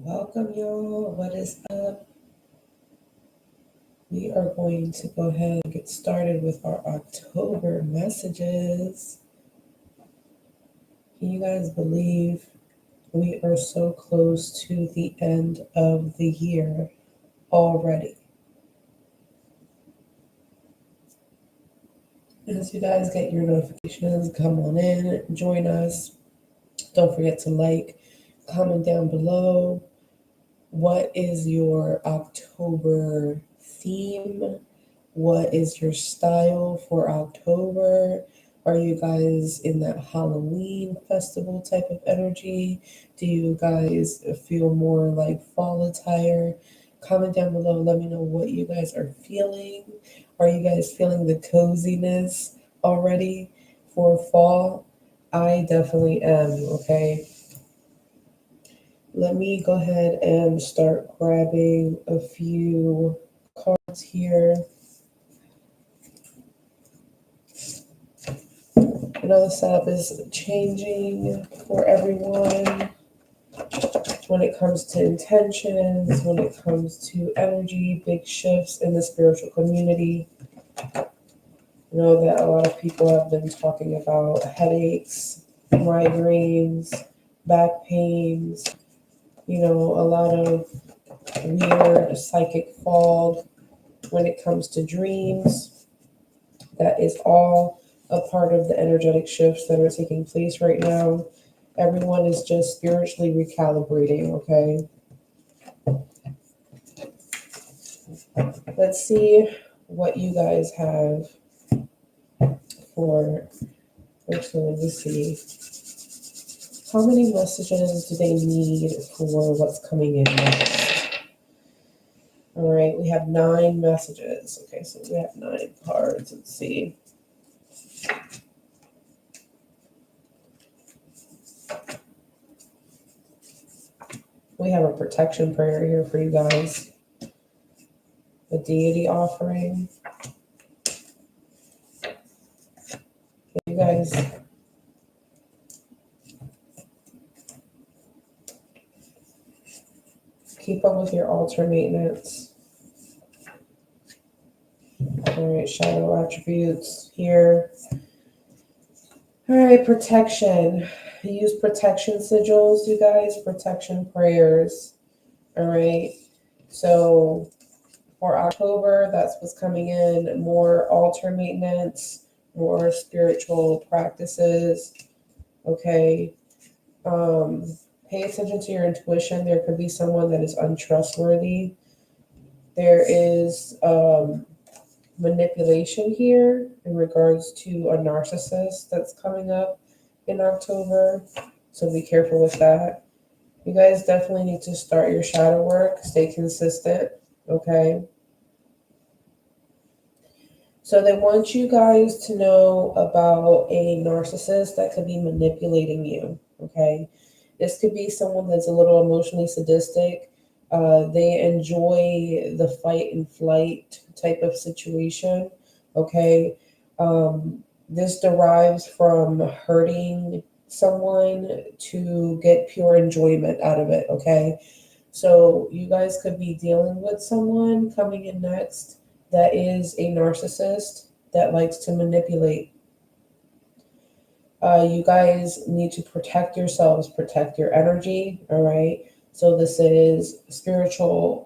Welcome, y'all. What is up? We are going to go ahead and get started with our October messages. Can you guys believe we are so close to the end of the year already? As you guys get your notifications, come on in, join us. Don't forget to like, comment down below. What is your October theme? What is your style for October? Are you guys in that Halloween festival type of energy? Do you guys feel more like fall attire? Comment down below. Let me know what you guys are feeling. Are you guys feeling the coziness already for fall? I definitely am, okay? Let me go ahead and start grabbing a few cards here. I know the setup is changing for everyone when it comes to intentions, when it comes to energy, big shifts in the spiritual community. I know that a lot of people have been talking about headaches, migraines, back pains, a lot of weird psychic fog when it comes to dreams. That is all a part of the energetic shifts that are taking place right now. Everyone is just spiritually recalibrating, okay? Let's see what you guys have for, actually, let me see. How many messages do they need for what's coming in next? All right, we have 9 messages. Okay, so we have 9 cards. Let's see. We have a protection prayer here for you guys. A deity offering. You guys keep up with your altar maintenance. All right, shadow attributes here. All right, protection. Use protection sigils, you guys, protection prayers. All right, so for October, that's what's coming in. More altar maintenance, more spiritual practices. Okay. Pay attention to your intuition. There could be someone that is untrustworthy. There is manipulation here in regards to a narcissist that's coming up in October. So be careful with that. You guys definitely need to start your shadow work. Stay consistent. Okay. So they want you guys to know about a narcissist that could be manipulating you. Okay. This could be someone that's a little emotionally sadistic. They enjoy the fight and flight type of situation. Okay. This derives from hurting someone to get pure enjoyment out of it. Okay. So you guys could be dealing with someone coming in next that is a narcissist that likes to manipulate. You guys need to protect yourselves, protect your energy. All right. So this is spiritual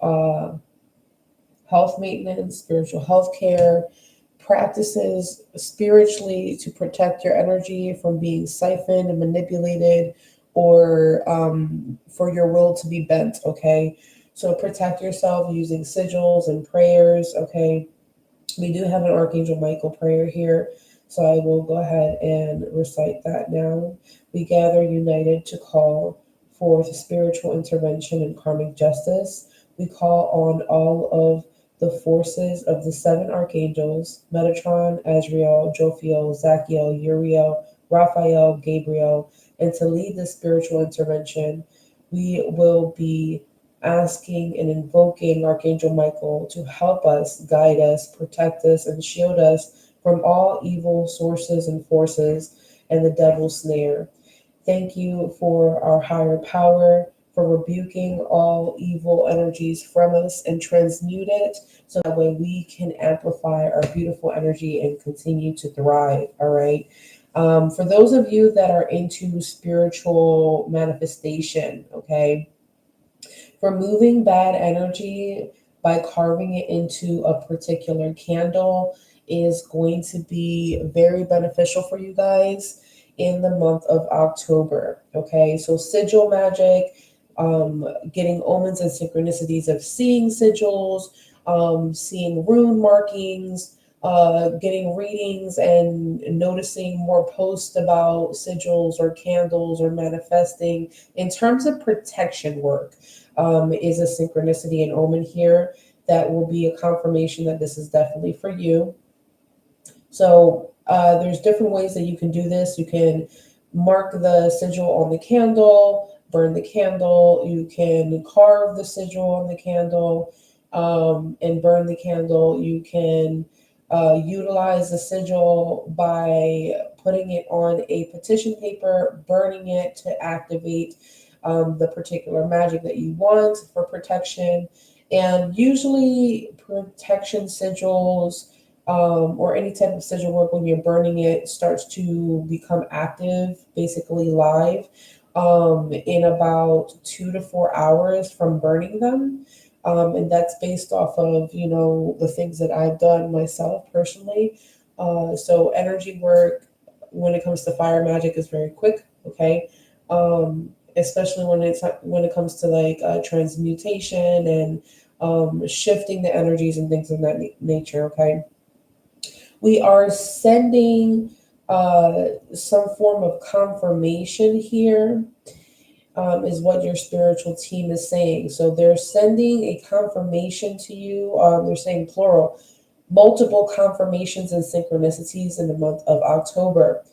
health maintenance, spiritual health care practices spiritually to protect your energy from being siphoned and manipulated or for your will to be bent. Okay. So protect yourself using sigils and prayers. Okay. We do have an Archangel Michael prayer here. So I will go ahead and recite that now. We gather united to call forth spiritual intervention and karmic justice. We call on all of the forces of the 7 archangels, Metatron, Azrael, Jophiel, Zachiel, Uriel, Raphael, Gabriel, and to lead this spiritual intervention, we will be asking and invoking Archangel Michael to help us, guide us, protect us, and shield us from all evil sources and forces and the devil's snare. Thank you for our higher power for rebuking all evil energies from us and transmute it so that way we can amplify our beautiful energy and continue to thrive. All right. For those of you that are into spiritual manifestation, okay, removing bad energy by carving it into a particular candle is going to be very beneficial for you guys in the month of October. Okay, so sigil magic, getting omens and synchronicities of seeing sigils, seeing rune markings, getting readings and noticing more posts about sigils or candles or manifesting in terms of protection work, is a synchronicity and omen here that will be a confirmation that this is definitely for you. So there's different ways that you can do this. You can mark the sigil on the candle, burn the candle. You can carve the sigil on the candle and burn the candle. You can utilize the sigil by putting it on a petition paper, burning it to activate the particular magic that you want for protection. And usually protection sigils or any type of sigil work, when you're burning it, starts to become active, basically live, in about 2 to 4 hours from burning them. And that's based off of, you know, the things that I've done myself personally. So energy work when it comes to fire magic is very quick, okay? Especially when it comes to like transmutation and shifting the energies and things of that nature, okay? We are sending some form of confirmation here, is what your spiritual team is saying. So they're sending a confirmation to you. They're saying plural, multiple confirmations and synchronicities in the month of October.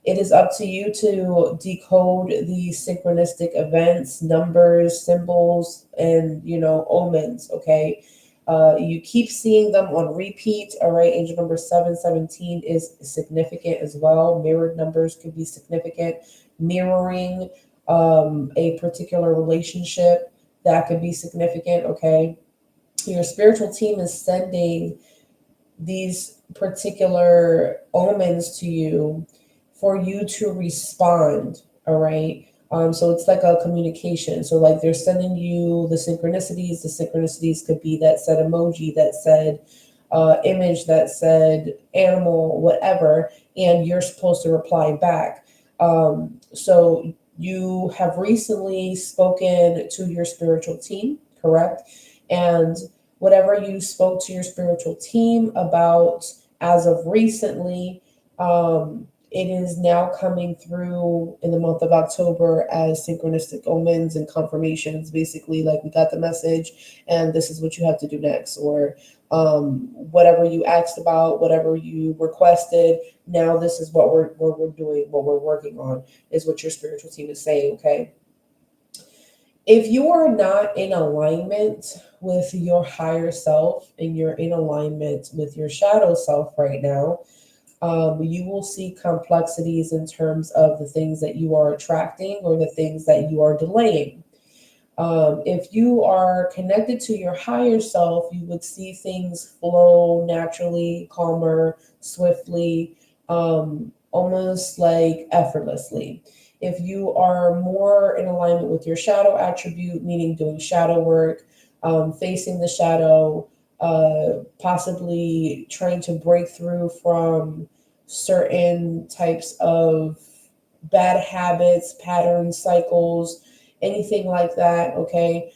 It is up to you to decode the synchronistic events, numbers, symbols, and, you know, omens, okay? You keep seeing them on repeat, all right? Angel number 717 is significant as well. Mirrored numbers could be significant. Mirroring a particular relationship, that could be significant, okay? Your spiritual team is sending these particular omens to you for you to respond, all right? So it's like a communication. So like they're sending you the synchronicities. The synchronicities could be that said emoji, that said image, that said animal, whatever, and you're supposed to reply back. So you have recently spoken to your spiritual team, correct? And whatever you spoke to your spiritual team about as of recently, it is now coming through in the month of October as synchronistic omens and confirmations. Basically, like, we got the message and this is what you have to do next, or whatever you asked about, whatever you requested, now this is what we're doing, what we're working on, is what your spiritual team is saying, okay? If you are not in alignment with your higher self and you're in alignment with your shadow self right now, you will see complexities in terms of the things that you are attracting or the things that you are delaying. If you are connected to your higher self, you would see things flow naturally, calmer, swiftly, almost like effortlessly. If you are more in alignment with your shadow attribute, meaning doing shadow work, facing the shadow, possibly trying to break through from certain types of bad habits, patterns, cycles, anything like that, okay?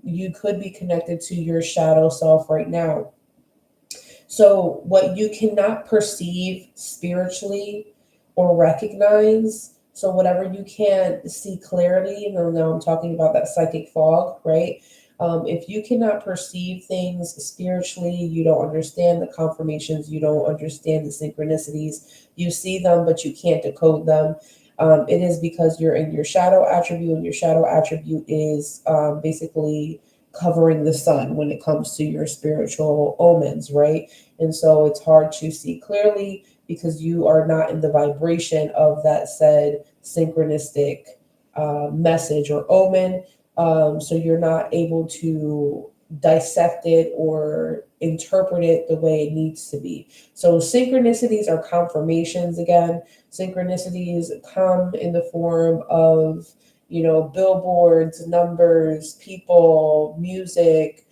You could be connected to your shadow self right now. So what you cannot perceive spiritually or recognize, so whatever you can't see clearly, now I'm talking about that psychic fog, right? If you cannot perceive things spiritually, you don't understand the confirmations, you don't understand the synchronicities, you see them, but you can't decode them. It is because you're in your shadow attribute, and your shadow attribute is basically covering the sun when it comes to your spiritual omens, right? And so it's hard to see clearly because you are not in the vibration of that said synchronistic message or omen. So you're not able to dissect it or interpret it the way it needs to be. So synchronicities are confirmations again. Synchronicities come in the form of, billboards, numbers, people, music.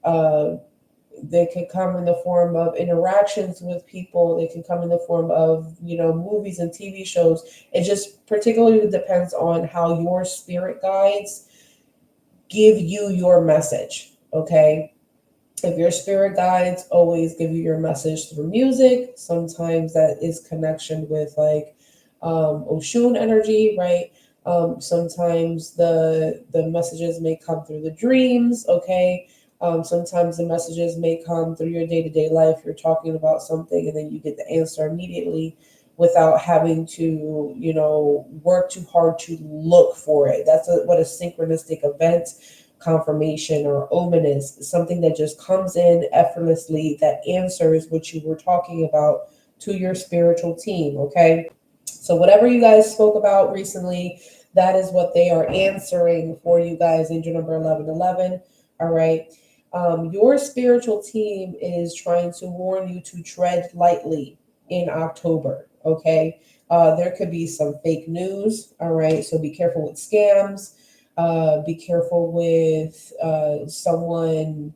They can come in the form of interactions with people. They can come in the form of, movies and TV shows. It just particularly depends on how your spirit guides give you your message. Okay. If your spirit guides always give you your message through music, sometimes that is connection with like Oshun energy, right? Sometimes the messages may come through the dreams, okay? Sometimes the messages may come through your day-to-day life. You're talking about something and then you get the answer immediately without having to, work too hard to look for it. That's what a synchronistic event, confirmation, or omen is. Something that just comes in effortlessly that answers what you were talking about to your spiritual team, okay? So whatever you guys spoke about recently, that is what they are answering for you guys, angel number 1111. All right. Your spiritual team is trying to warn you to tread lightly in October. Okay. There could be some fake news. All right. So be careful with scams. Be careful with someone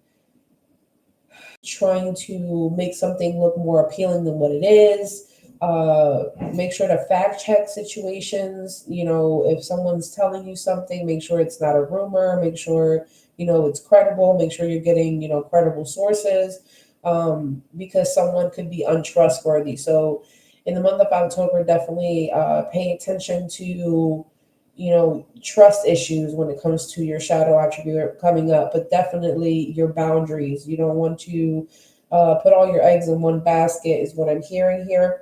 trying to make something look more appealing than what it is. Make sure to fact check situations. If someone's telling you something, make sure it's not a rumor. Make sure, it's credible. Make sure you're getting, credible sources, because someone could be untrustworthy. So in the month of October, definitely pay attention to, trust issues when it comes to your shadow attribute coming up, but definitely your boundaries. You don't want to put all your eggs in one basket, is what I'm hearing here.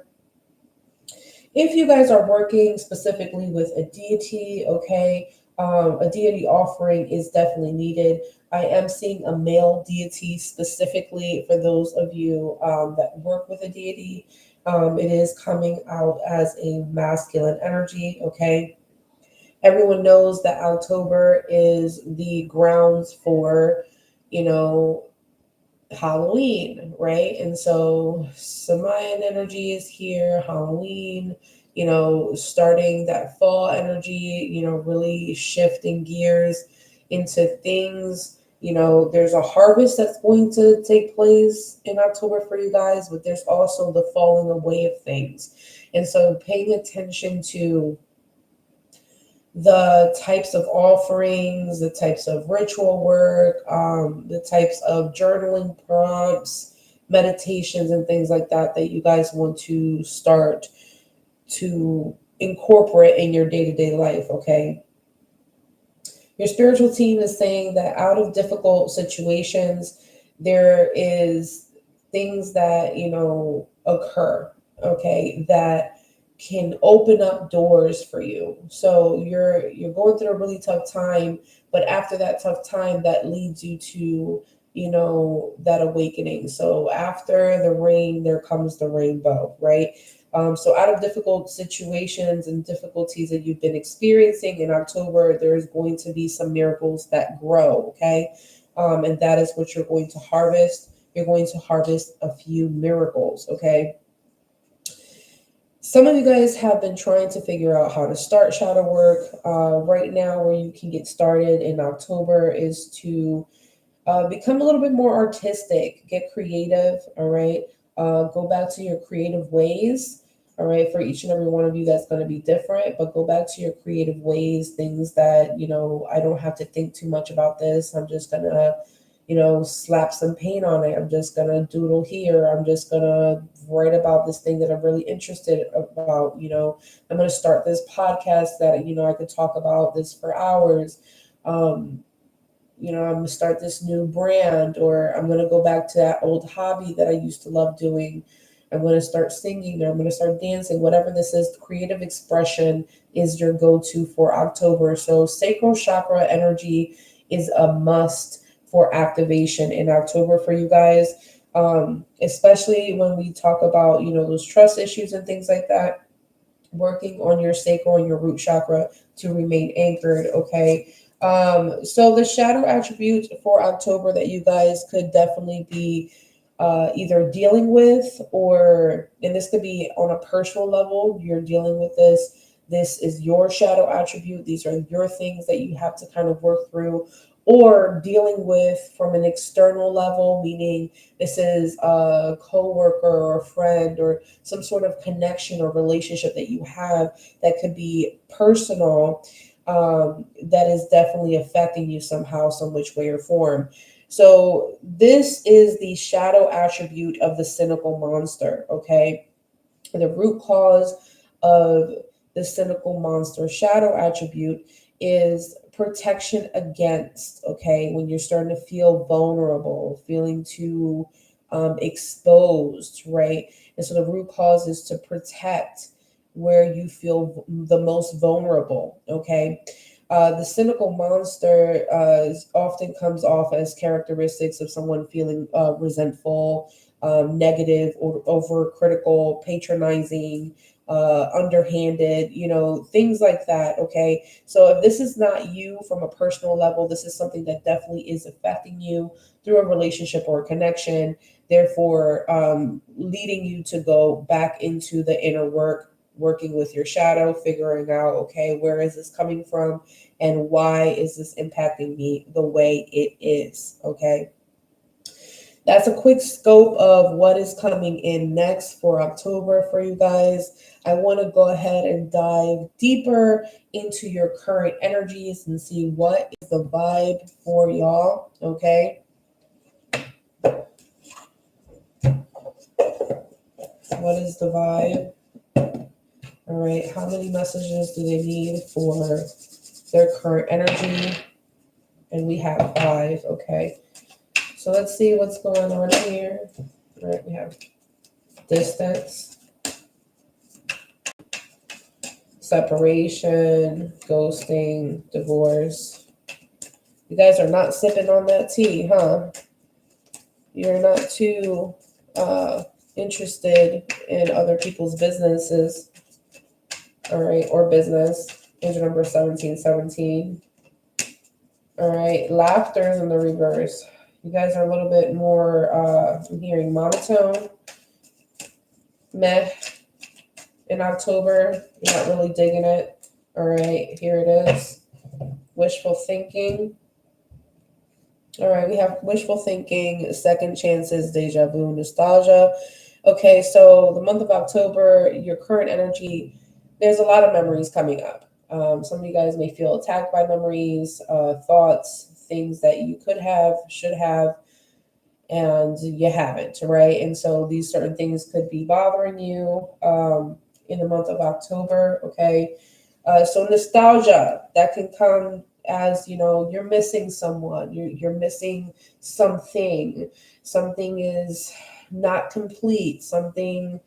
If you guys are working specifically with a deity, okay, a deity offering is definitely needed. I am seeing a male deity specifically for those of you that work with a deity. It is coming out as a masculine energy, okay? Everyone knows that October is the grounds for, you know, Halloween, right? And so Samayan energy is here, Halloween, starting that fall energy, really shifting gears into things. There's a harvest that's going to take place in October for you guys, but there's also the falling away of things. And so paying attention to the types of offerings, the types of ritual work, the types of journaling prompts, meditations, and things like that that you guys want to start to incorporate in your day-to-day life, okay? Your spiritual team is saying that out of difficult situations, there is things that, occur, okay, that can open up doors for you. So you're going through a really tough time, but after that tough time, that leads you to, that awakening. So after the rain, there comes the rainbow, right? So out of difficult situations and difficulties that you've been experiencing in October, there's going to be some miracles that grow, okay? And that is what you're going to harvest. You're going to harvest a few miracles, okay? Some of you guys have been trying to figure out how to start shadow work. Right now, where you can get started in October is to become a little bit more artistic, get creative, all right? Go back to your creative ways, all right? For each and every one of you, that's going to be different, but go back to your creative ways, things that, I don't have to think too much about this. I'm just going to, slap some paint on it. I'm just going to doodle here. I'm just going to write about this thing that I'm really interested about. I'm going to start this podcast that, I could talk about this for hours. I'm going to start this new brand, or I'm going to go back to that old hobby that I used to love doing. I'm going to start singing, or I'm going to start dancing, whatever this is. Creative expression is your go-to for October. So sacral chakra energy is a must for activation in October for you guys, especially when we talk about, those trust issues and things like that. Working on your sacral and your root chakra to remain anchored, okay? So the shadow attribute for October that you guys could definitely be either dealing with, or, and this could be on a personal level, you're dealing with this. This is your shadow attribute. These are your things that you have to kind of work through, or dealing with from an external level, meaning this is a coworker or a friend or some sort of connection or relationship that you have that could be personal, that is definitely affecting you somehow, some which way or form. So this is the shadow attribute of the cynical monster, okay? The root cause of the cynical monster shadow attribute is protection against, okay? When you're starting to feel vulnerable, feeling too exposed, right? And so the root cause is to protect where you feel the most vulnerable, okay? The cynical monster often comes off as characteristics of someone feeling resentful, negative, or overcritical, patronizing, underhanded, things like that. Okay. So if this is not you from a personal level, this is something that definitely is affecting you through a relationship or a connection, therefore leading you to go back into the inner work, working with your shadow, figuring out, okay, where is this coming from and why is this impacting me the way it is? Okay. That's a quick scope of what is coming in next for October for you guys. I want to go ahead and dive deeper into your current energies and see what is the vibe for y'all. Okay. What is the vibe? All right. How many messages do they need for their current energy? And we have 5. Okay. So let's see what's going on here. All right. We have distance, separation, ghosting, divorce. You guys are not sipping on that tea, huh? You're not too interested in other people's businesses, all right, or business. Angel number 1717. All right, laughter is in the reverse. You guys are a little bit more, I'm hearing monotone, meh. In October, you're not really digging it. All right, here it is. Wishful thinking. All right, we have wishful thinking, second chances, deja vu, nostalgia. Okay, so the month of October, your current energy, there's a lot of memories coming up. Some of you guys may feel attacked by memories, thoughts, things that you could have, should have, and you haven't, right? And so these certain things could be bothering you in the month of October, okay? So nostalgia, that can come as, you're missing someone, you're missing something is not complete, something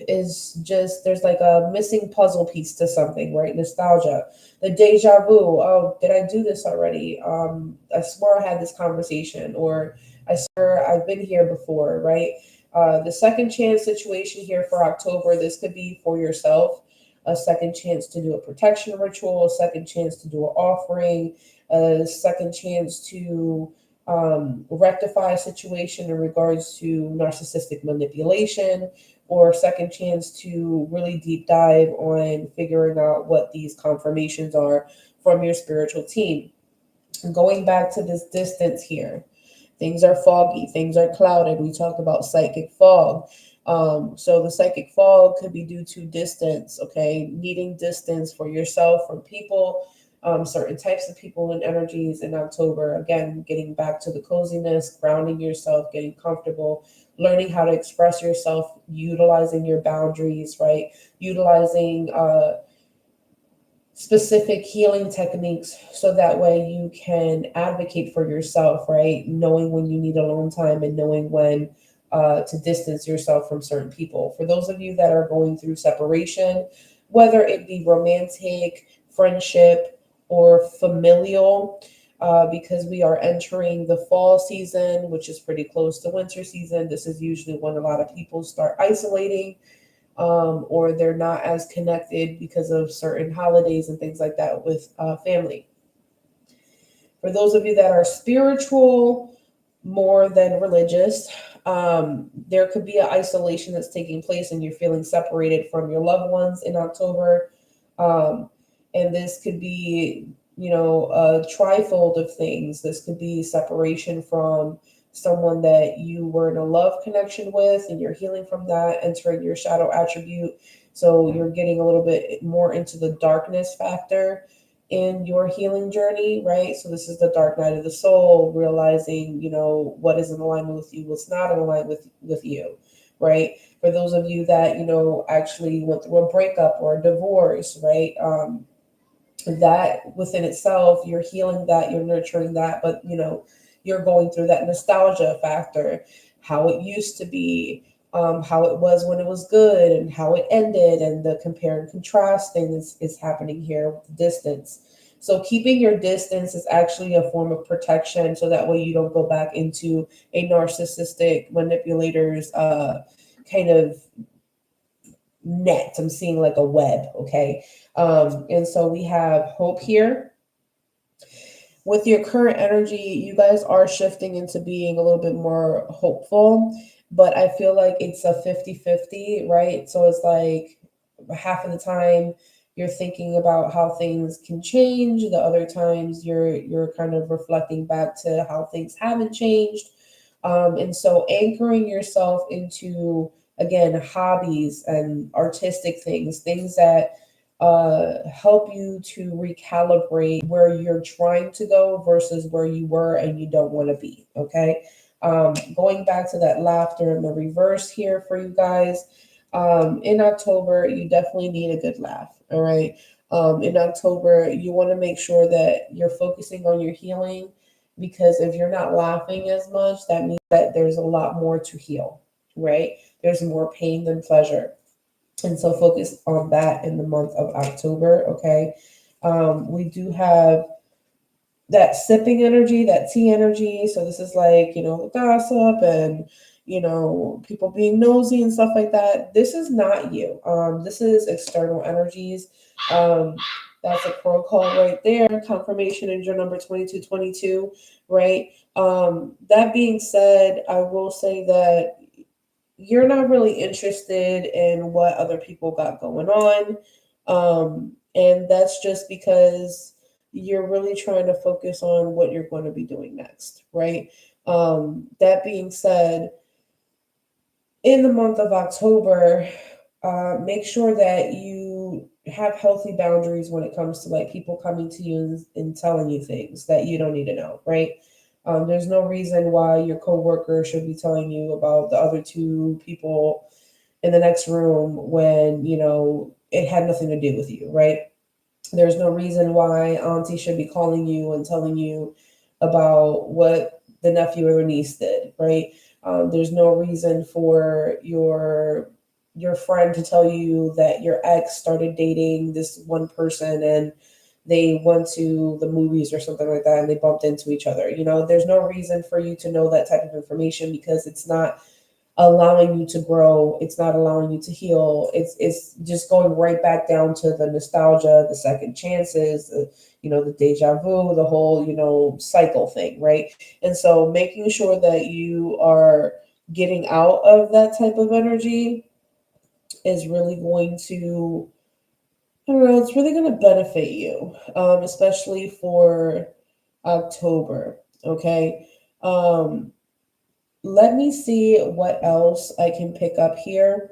is just, there's like a missing puzzle piece to something, right? Nostalgia. The deja vu, oh, did I do this already? I swore I had this conversation, or I swear I've been here before, right? The second chance situation here for October, this could be for yourself, a second chance to do a protection ritual, a second chance to do an offering, a second chance to rectify a situation in regards to narcissistic manipulation, or second chance to really deep dive on figuring out what these confirmations are from your spiritual team. Going back to this distance here, things are foggy, things are clouded. We talked about psychic fog. So the psychic fog could be due to distance, okay? Needing distance for yourself from people, certain types of people and energies in October. Again, getting back to the coziness, grounding yourself, getting comfortable, learning how to express yourself, utilizing your boundaries, right? Utilizing specific healing techniques so that way you can advocate for yourself, right? Knowing when you need alone time and knowing when to distance yourself from certain people. For those of you that are going through separation, whether it be romantic, friendship, or familial, because we are entering the fall season, which is pretty close to winter season. This is usually when a lot of people start isolating, or they're not as connected because of certain holidays and things like that with family. For those of you that are spiritual more than religious, there could be an isolation that's taking place and you're feeling separated from your loved ones in October. Um, and this could be, a trifold of things. This could be separation from someone that you were in a love connection with and you're healing from that, entering your shadow attribute. So you're getting a little bit more into the darkness factor in your healing journey, right? So this is the dark night of the soul, realizing, what is in alignment with you, what's not in alignment with you, right? For those of you that, actually went through a breakup or a divorce, right? That within itself, you're healing that, you're nurturing that, but you're going through that nostalgia factor, how it used to be, how it was when it was good and how it ended, and the compare and contrast thing is happening here with distance. So keeping your distance is actually a form of protection, so that way you don't go back into a narcissistic manipulator's kind of net. I'm seeing like a web, okay? And so we have hope here. With your current energy, you guys are shifting into being a little bit more hopeful, but I feel like it's a 50-50, right? So it's like half of the time you're thinking about how things can change, the other times you're kind of reflecting back to how things haven't changed. And so anchoring yourself into, again, hobbies and artistic things that help you to recalibrate where you're trying to go versus where you were and you don't want to be. Okay. Going back to that laughter in the reverse here for you guys. In October, you definitely need a good laugh. All right. In October, you want to make sure that you're focusing on your healing, because if you're not laughing as much, that means that there's a lot more to heal, right? There's more pain than pleasure. And so focus on that in the month of October, okay? We do have that sipping energy, that tea energy. So this is like, gossip and, people being nosy and stuff like that. This is not you. This is external energies. Um, that's a protocol right there. Confirmation in your number 2222, right? That being said, I will say that you're not really interested in what other people got going on. And that's just because you're really trying to focus on what you're going to be doing next, right? That being said, in the month of October, make sure that you have healthy boundaries when it comes to like people coming to you and telling you things that you don't need to know, right? There's no reason why your coworker should be telling you about the other two people in the next room when it had nothing to do with you, right? There's no reason why auntie should be calling you and telling you about what the nephew or niece did, right? There's no reason for your friend to tell you that your ex started dating this one person and they went to the movies or something like that and they bumped into each other. There's no reason for you to know that type of information, because it's not allowing you to grow, it's not allowing you to heal. It's just going right back down to the nostalgia, the second chances, the deja vu, the whole cycle thing, right? And so making sure that you are getting out of that type of energy is really going to, I don't know, it's really going to benefit you, especially for October. Okay. Let me see what else I can pick up here,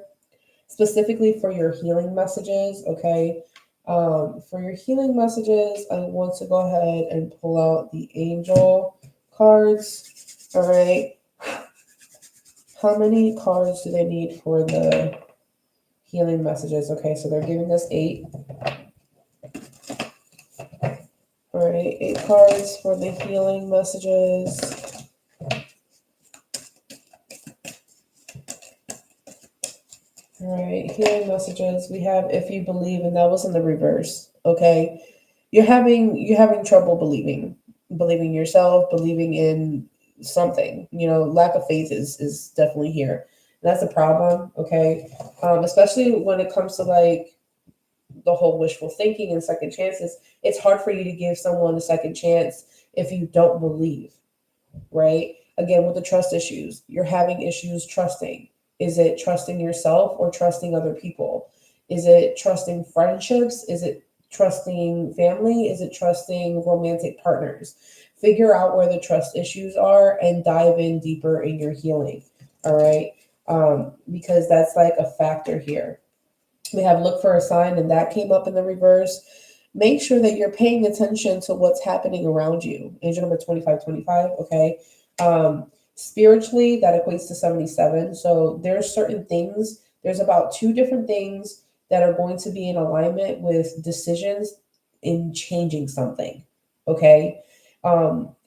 specifically for your healing messages. Okay. For your healing messages, I want to go ahead and pull out the angel cards. All right. How many cards do they need for the healing messages? Okay, so they're giving us 8. All right, 8 cards for the healing messages. All right, healing messages. We have if you believe, and that was in the reverse. Okay, you're having trouble believing yourself, believing in something. Lack of faith is definitely here. That's a problem, okay? Especially when it comes to like the whole wishful thinking and second chances. It's hard for you to give someone a second chance if you don't believe, right? Again, with the trust issues, you're having issues trusting. Is it trusting yourself or trusting other people? Is it trusting friendships? Is it trusting family? Is it trusting romantic partners? Figure out where the trust issues are and dive in deeper in your healing. All right. Because that's like a factor here. We have look for a sign, and that came up in the reverse. Make sure that you're paying attention to what's happening around you. Angel number 2525, okay? Spiritually, that equates to 77. So there's certain things, there's about two different things that are going to be in alignment with decisions in changing something, okay?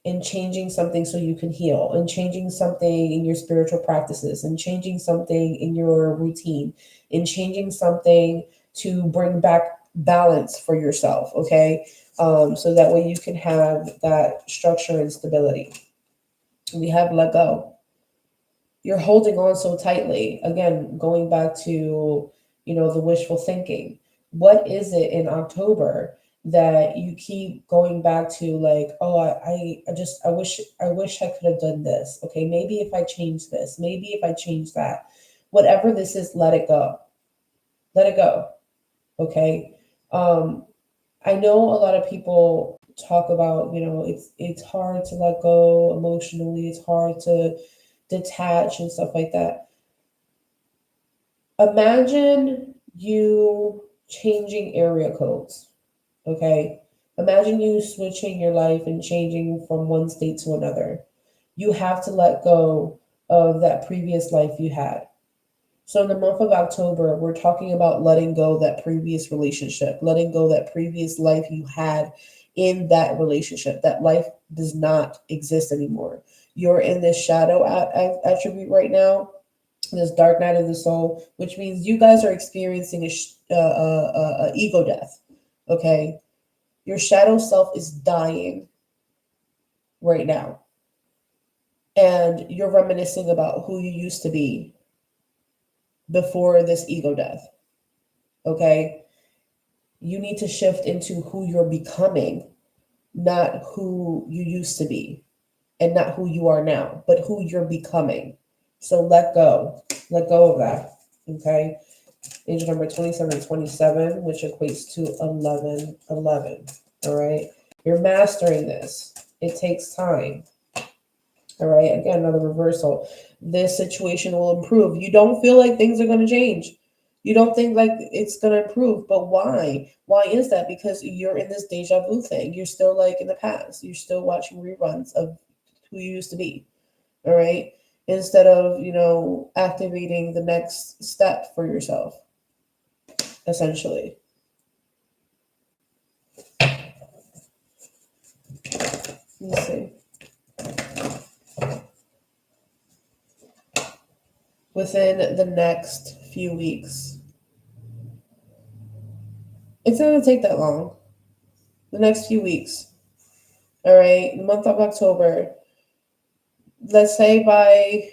In changing something so you can heal, and changing something in your spiritual practices, and changing something in your routine, in changing something to bring back balance for yourself, okay? So that way you can have that structure and stability. We have let go. You're holding on so tightly. Again, going back to, the wishful thinking. What is it in October that you keep going back to, like, oh, I wish I could have done this. Okay, maybe if I change this, maybe if I change that. Whatever this is, let it go. Let it go. Okay. I know a lot of people talk about, it's hard to let go emotionally, it's hard to detach and stuff like that. Imagine you changing area codes, okay? Imagine you switching your life and changing from one state to another. You have to let go of that previous life you had. So in the month of October, we're talking about letting go that previous relationship, letting go that previous life you had in that relationship. That life does not exist anymore. You're in this shadow attribute right now, this dark night of the soul, which means you guys are experiencing a ego death. Okay, your shadow self is dying right now, and you're reminiscing about who you used to be before this ego death. Okay, you need to shift into who you're becoming, not who you used to be, and not who you are now, but who you're becoming. So let go of that. Okay, angel number 2727, which equates to 1111. All right, you're mastering this. It takes time. All right, again, another reversal. This situation will improve. You don't feel like things are going to change. You don't think like it's going to improve, but why? Why is that? Because you're in this deja vu thing. You're still like in the past. You're still watching reruns of who you used to be. All right, instead of, activating the next step for yourself, essentially. Let me see. Within the next few weeks, it's not going to take that long. The next few weeks. All right, the month of October, let's say by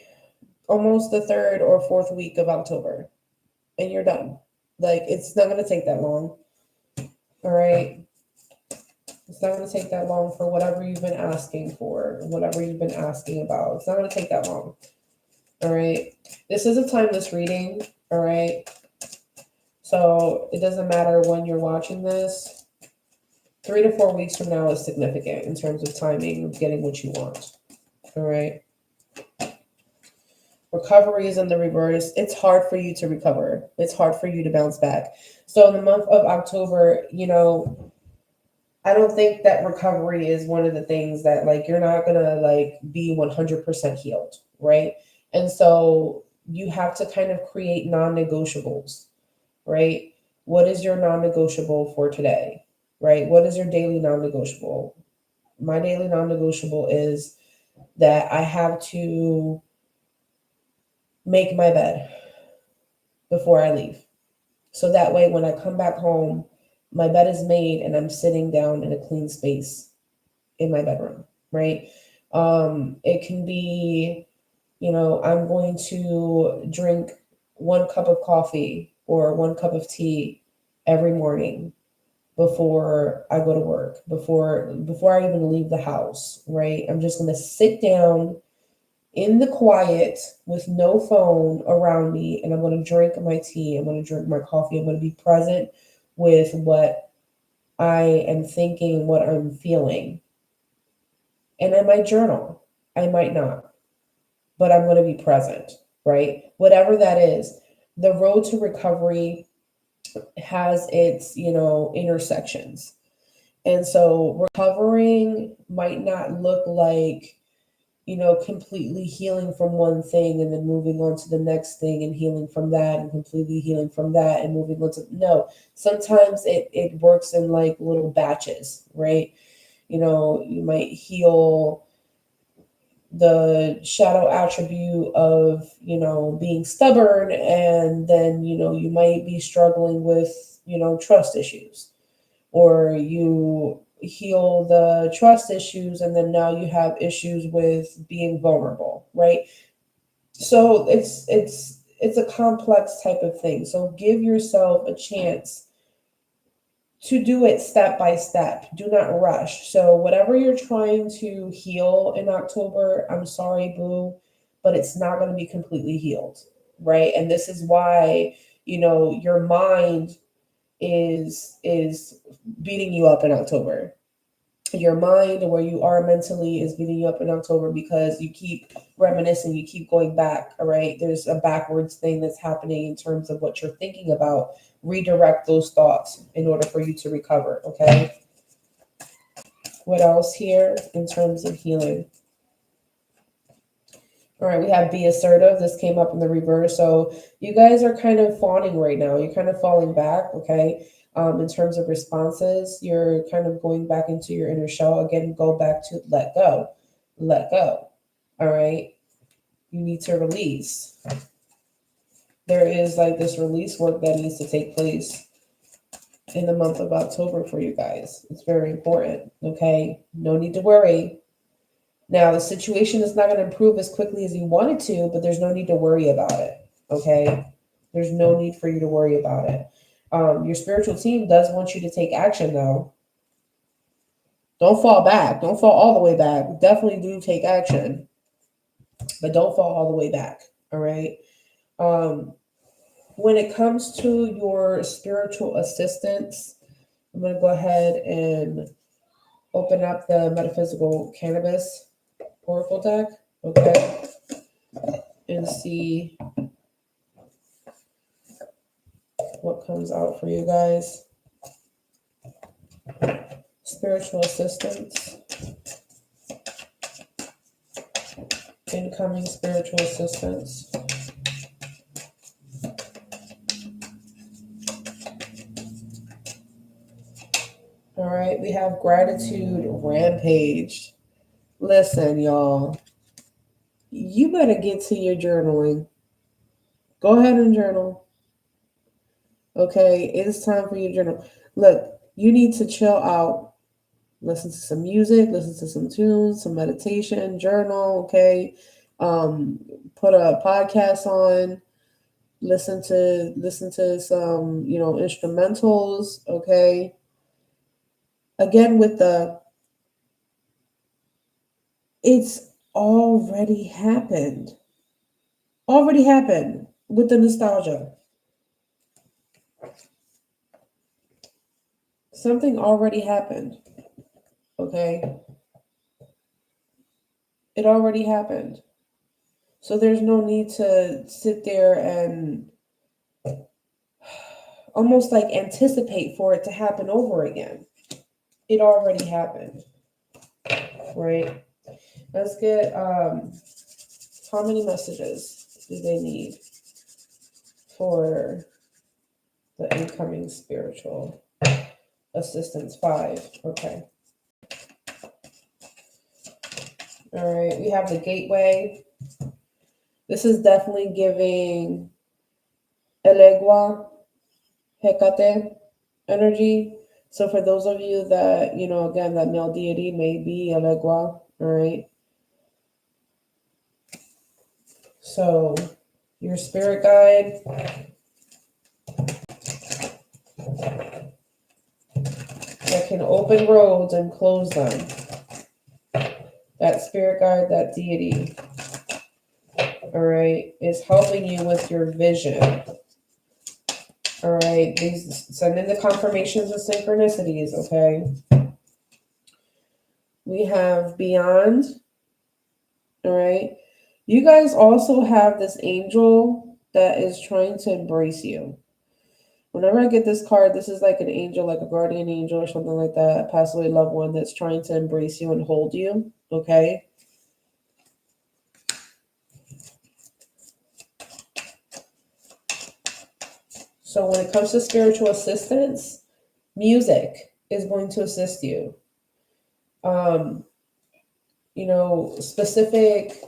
almost the third or fourth week of October, and you're done. Like, it's not going to take that long. All right, it's not going to take that long for whatever you've been asking for, whatever you've been asking about. It's not going to take that long. All right, this is a timeless reading. All right, so it doesn't matter when you're watching this. 3 to 4 weeks from now is significant in terms of timing of getting what you want. All right. Recovery is in the reverse. It's hard for you to recover. It's hard for you to bounce back. So in the month of October, I don't think that recovery is one of the things that, like, you're not gonna like be 100% healed, right? And so you have to kind of create non-negotiables, right? What is your non-negotiable for today, right? What is your daily non-negotiable? My daily non-negotiable is that I have to make my bed before I leave. So that way, when I come back home, my bed is made and I'm sitting down in a clean space in my bedroom, right? It can be, I'm going to drink 1 cup of coffee or 1 cup of tea every morning before I go to work, before I even leave the house, right? I'm just going to sit down in the quiet with no phone around me, and I'm going to drink my tea, I'm going to drink my coffee, I'm going to be present with what I am thinking, what I'm feeling. And I might journal, I might not, but I'm going to be present, right? Whatever that is. The road to recovery has its, intersections. And so recovering might not look like, completely healing from one thing and then moving on to the next thing and healing from that and completely healing from that and moving on to, no. Sometimes it works in like little batches, right? You might heal the shadow attribute of, being stubborn, and then, you might be struggling with, trust issues, or you heal the trust issues and then now you have issues with being vulnerable, right? So it's a complex type of thing. So give yourself a chance to do it step by step. Do not rush. So whatever you're trying to heal in October, I'm sorry, boo, but it's not going to be completely healed, right? And this is why, your mind is beating you up in October. Your mind, where you are mentally, is beating you up in October because you keep reminiscing, you keep going back. All right, there's a backwards thing that's happening in terms of what you're thinking about. Redirect those thoughts in order for you to recover. Okay, what else here in terms of healing? All right, we have be assertive. This came up in the reverse. So you guys are kind of fawning right now. You're kind of falling back, okay? In terms of responses, you're kind of going back into your inner shell. Again, go back to let go. Let go. All right? You need to release. There is like this release work that needs to take place in the month of October for you guys. It's very important, okay? No need to worry. Now, the situation is not going to improve as quickly as you want it to, but there's no need to worry about it. Okay? There's no need for you to worry about it. Your spiritual team does want you to take action, though. Don't fall back. Don't fall all the way back. Definitely do take action, but don't fall all the way back. All right? When it comes to your spiritual assistants, I'm going to go ahead and open up the metaphysical cannabis oracle deck. Okay? And see what comes out for you guys. Spiritual assistance, incoming spiritual assistance. All right, we have gratitude rampage. Listen, y'all, you better get to your journaling. Go ahead and journal. Okay, it's time for you to journal. Look, you need to chill out. Listen to some music, listen to some tunes, some meditation, journal, okay? Put a podcast on, listen to some, instrumentals, okay? Again, with it's already happened. Already happened with the nostalgia. Something already happened, okay? It already happened. So there's no need to sit there and almost like anticipate for it to happen over again. It already happened, right? Let's get how many messages do they need for the incoming spiritual assistance? 5. Okay. All right. We have the gateway. This is definitely giving Elegua Hecate energy. So for those of you that, again, that male deity may be Elegua. All right. So your spirit guide that can open roads and close them. That spirit guide, that deity, all right, is helping you with your vision. All right, these send in the confirmations and synchronicities, okay? We have beyond, all right? You guys also have this angel that is trying to embrace you. Whenever I get this card, this is like an angel, like a guardian angel or something like that, a passed away loved one that's trying to embrace you and hold you, okay? So when it comes to spiritual assistance, music is going to assist you. Specific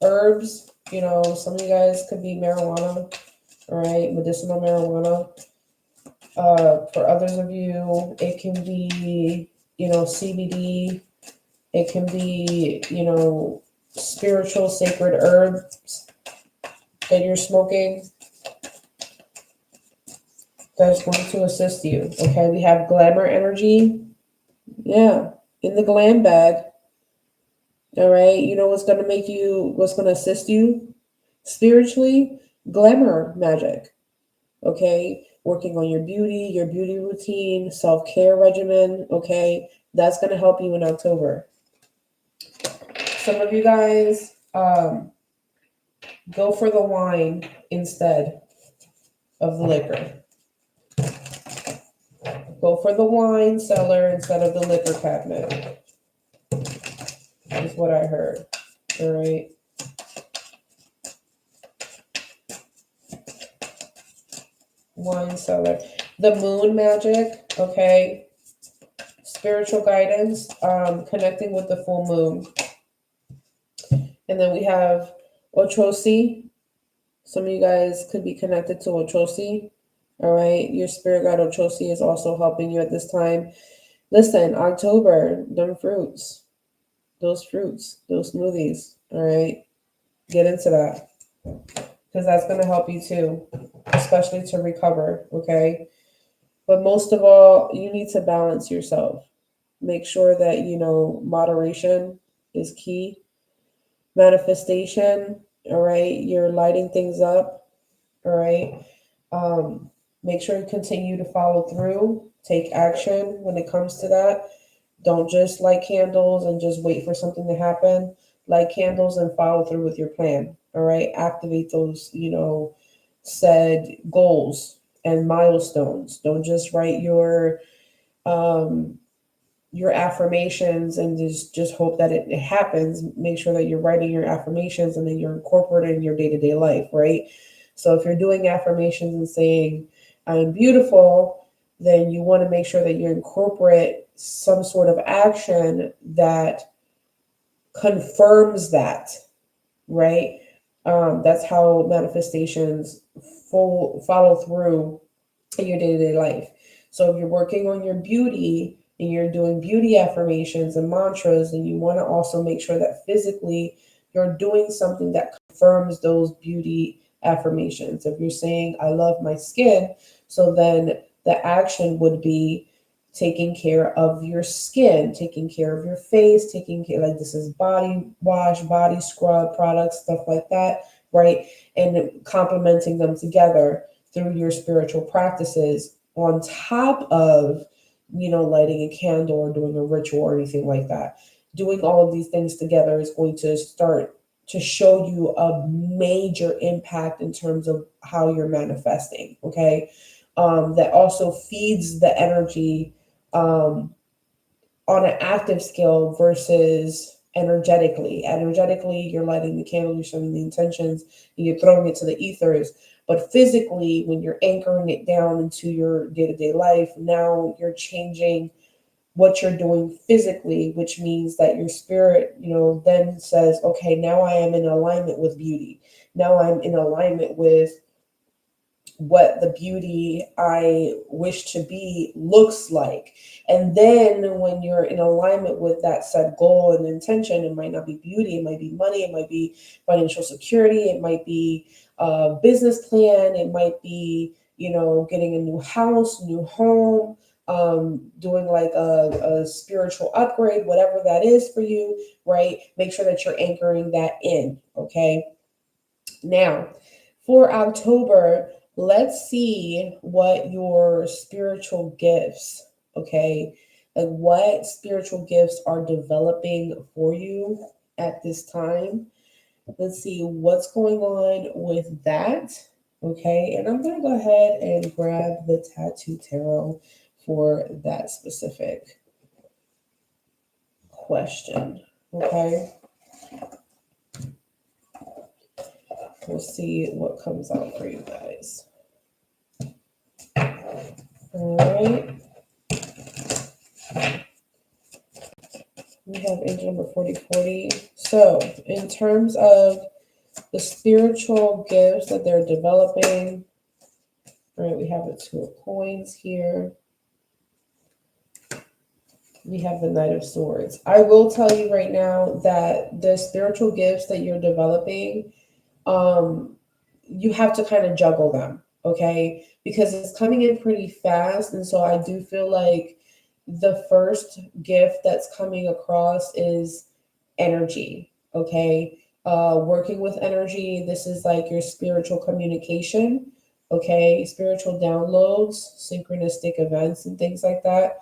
herbs, some of you guys could be marijuana, all right, medicinal marijuana. For others of you, it can be, CBD. It can be, spiritual sacred herbs that you're smoking. That's going to assist you. Okay, we have glamour energy. Yeah, in the glam bag. All right, what's going to assist you spiritually? Glamour magic. Okay, working on your beauty routine, self-care regimen. Okay, that's going to help you in October. Some of you guys go for the wine instead of the liquor. Go for the wine cellar instead of the liquor cabinet. Is what I heard. All right. Wine cellar. The moon magic, okay. Spiritual guidance, connecting with the full moon. And then we have Ochosi. Some of you guys could be connected to Ochosi. All right. Your spirit guide Ochosi is also helping you at this time. Listen, October, those fruits, those smoothies. All right. Get into that because that's going to help you too, especially to recover. Okay. But most of all, you need to balance yourself. Make sure that, moderation is key. Manifestation. All right. You're lighting things up. All right. Make sure you continue to follow through, take action when it comes to that. Don't just light candles and just wait for something to happen. Light candles and follow through with your plan. All right. Activate those, said goals and milestones. Don't just write your affirmations and just hope that it happens. Make sure that you're writing your affirmations and then you're incorporating in your day-to-day life, right? So if you're doing affirmations and saying, I'm beautiful, then you want to make sure that you incorporate some sort of action that confirms that, right? That's how manifestations follow through in your day-to-day life. So if you're working on your beauty and you're doing beauty affirmations and mantras, and you want to also make sure that physically you're doing something that confirms those beauty affirmations. If you're saying, I love my skin, so then the action would be taking care of your skin, taking care of your face, taking care, like this is body wash, body scrub products, stuff like that, right? And complementing them together through your spiritual practices on top of, lighting a candle or doing a ritual or anything like that. Doing all of these things together is going to start to show you a major impact in terms of how you're manifesting, okay? That also feeds the energy on an active scale versus energetically. Energetically, you're lighting the candle, you're showing the intentions, and you're throwing it to the ethers. But physically, when you're anchoring it down into your day-to-day life, now you're changing what you're doing physically, which means that your spirit, then says, okay, now I am in alignment with beauty. Now I'm in alignment with what the beauty I wish to be looks like. And then when you're in alignment with that set goal and intention, it might not be beauty, it might be money, it might be financial security, it might be a business plan, it might be, getting a new house, new home, doing like a spiritual upgrade, whatever that is for you, right? Make sure that you're anchoring that in, okay? Now, for October, let's see what your spiritual gifts, okay? Like what spiritual gifts are developing for you at this time. Let's see what's going on with that, okay? And I'm going to go ahead and grab the Tattoo Tarot for that specific question, okay? We'll see what comes out for you guys. All right. We have angel number 4040. So, in terms of the spiritual gifts that they're developing, all right, we have the Two of Coins here. We have the Knight of Swords. I will tell you right now that the spiritual gifts that you're developing, you have to kind of juggle them, okay? Because it's coming in pretty fast. And so I do feel like the first gift that's coming across is energy, okay? Working with energy, this is like your spiritual communication, okay? Spiritual downloads, synchronistic events, and things like that.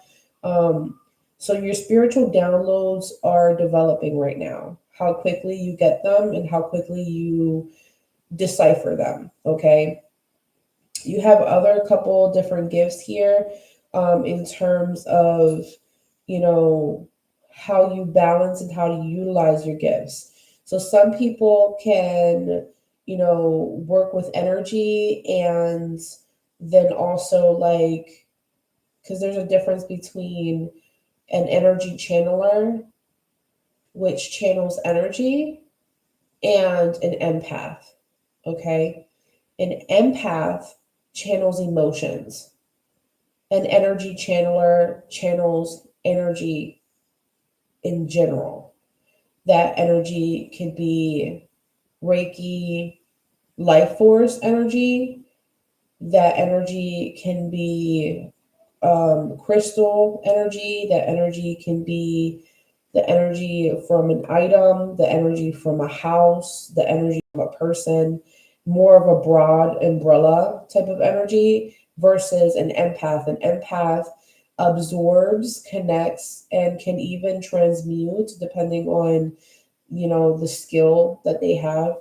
So your spiritual downloads are developing right now. How quickly you get them and how quickly you decipher them, okay? You have other couple different gifts here in terms of, how you balance and how to utilize your gifts. So some people can, work with energy and then also like, because there's a difference between an energy channeler, which channels energy, and an empath, okay? An empath channels emotions. An energy channeler channels energy in general. That energy could be Reiki, life force energy. That energy can be crystal energy. That energy can be the energy from an item, the energy from a house, the energy from a person, more of a broad umbrella type of energy versus an empath. An empath absorbs, connects, and can even transmute depending on, the skill that they have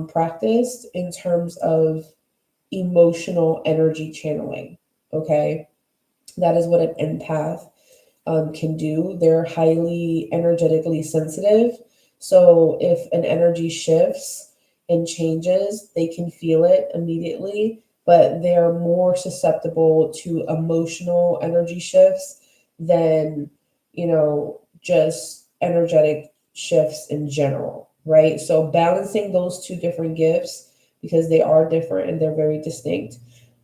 practiced in terms of emotional energy channeling. Okay. That is what an empath can do. They're highly energetically sensitive. So if an energy shifts and changes, they can feel it immediately, but they're more susceptible to emotional energy shifts than, just energetic shifts in general, right? So balancing those two different gifts, because they are different and they're very distinct,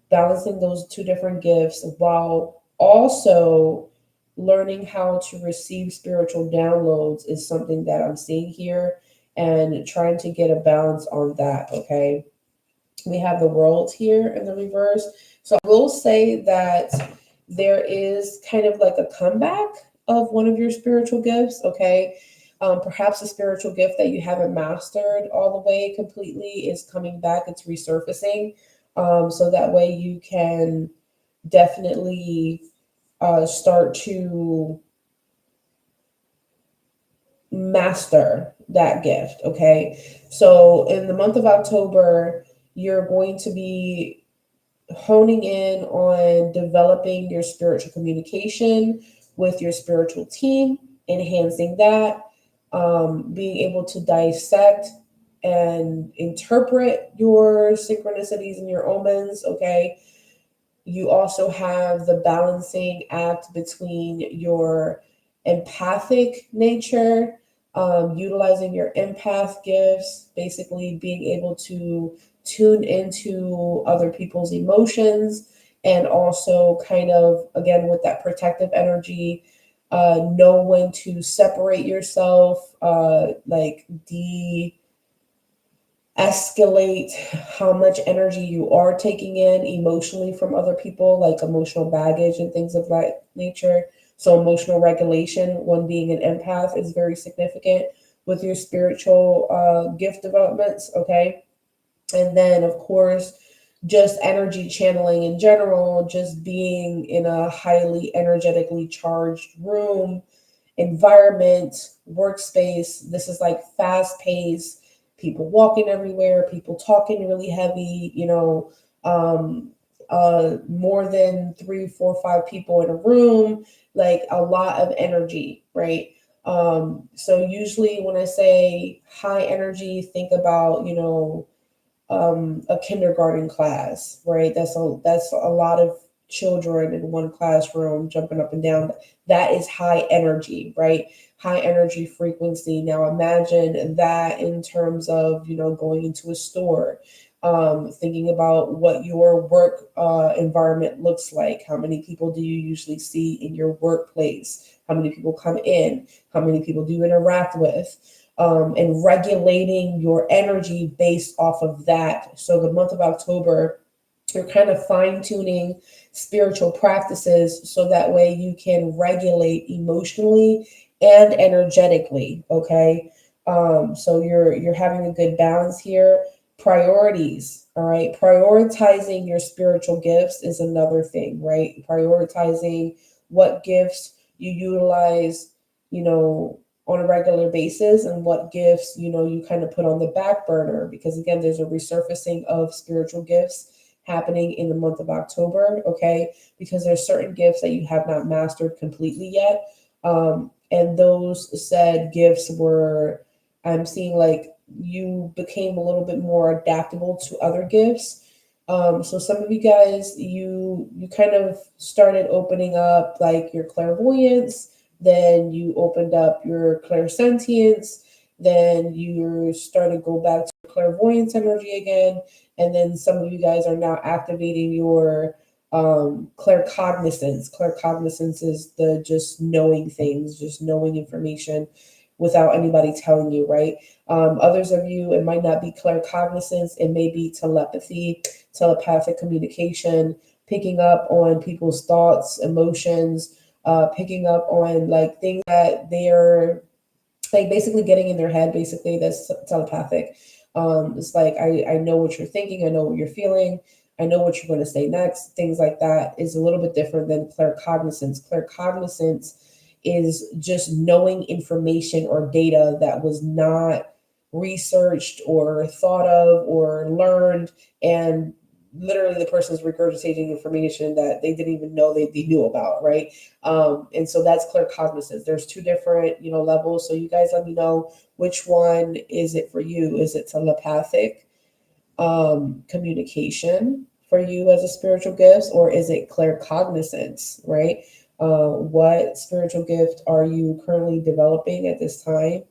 balancing those two different gifts while also learning how to receive spiritual downloads is something that I'm seeing here and trying to get a balance on that, okay? We have the World here in the reverse. So I will say that there is kind of like a comeback of one of your spiritual gifts, okay? Perhaps a spiritual gift that you haven't mastered all the way completely is coming back, it's resurfacing. So that way you can definitely start to master that gift, okay? So in the month of October, you're going to be honing in on developing your spiritual communication with your spiritual team, enhancing that, being able to dissect and interpret your synchronicities and your omens, okay? You also have the balancing act between your empathic nature, utilizing your empath gifts, basically being able to tune into other people's emotions, and also kind of, again, with that protective energy, know when to separate yourself, like escalate how much energy you are taking in emotionally from other people, like emotional baggage and things of that nature. So, emotional regulation, one being an empath, is very significant with your spiritual gift developments, okay? And then, of course, just energy channeling in general, just being in a highly energetically charged room, environment, workspace. This is like fast paced, people walking everywhere, people talking really heavy, um, more than three, four, five people in a room, like a lot of energy, right? So usually when I say high energy, think about, a kindergarten class, right? That's a lot of children in one classroom jumping up and down. That is high energy, right? High energy frequency. Now imagine that in terms of, going into a store, thinking about what your work environment looks like. How many people do you usually see in your workplace? How many people come in? How many people do you interact with? And regulating your energy based off of that. So the month of October, you're kind of fine tuning spiritual practices so that way you can regulate emotionally and energetically. Okay, so you're having a good balance here. Priorities, all right. Prioritizing your spiritual gifts is another thing, right? Prioritizing what gifts you utilize, on a regular basis, and what gifts, you kind of put on the back burner, because again, there's a resurfacing of spiritual gifts happening in the month of October, okay? Because there's certain gifts that you have not mastered completely yet. And those said gifts were, I'm seeing like you became a little bit more adaptable to other gifts. So some of you guys, you kind of started opening up like your clairvoyance, then you opened up your clairsentience, then you started to go back to clairvoyance energy again, and then some of you guys are now activating your claircognizance. Claircognizance is the just knowing things, just knowing information without anybody telling you, right? Others of you, it might not be claircognizance, it may be telepathy, telepathic communication, picking up on people's thoughts, emotions, picking up on like things that they're like basically getting in their head. Basically, that's telepathic. It's like I know what you're thinking, I know what you're feeling, I know what you're going to say next. Things like that is a little bit different than claircognizance. Claircognizance is just knowing information or data that was not researched or thought of or learned, and literally the person's regurgitating information that they didn't even know they knew about, right? And so that's claircognizance. There's two different, levels. So you guys let me know, which one is it for you? Is it telepathic communication for you as a spiritual gift, or is it claircognizance, right? What spiritual gift are you currently developing at this time?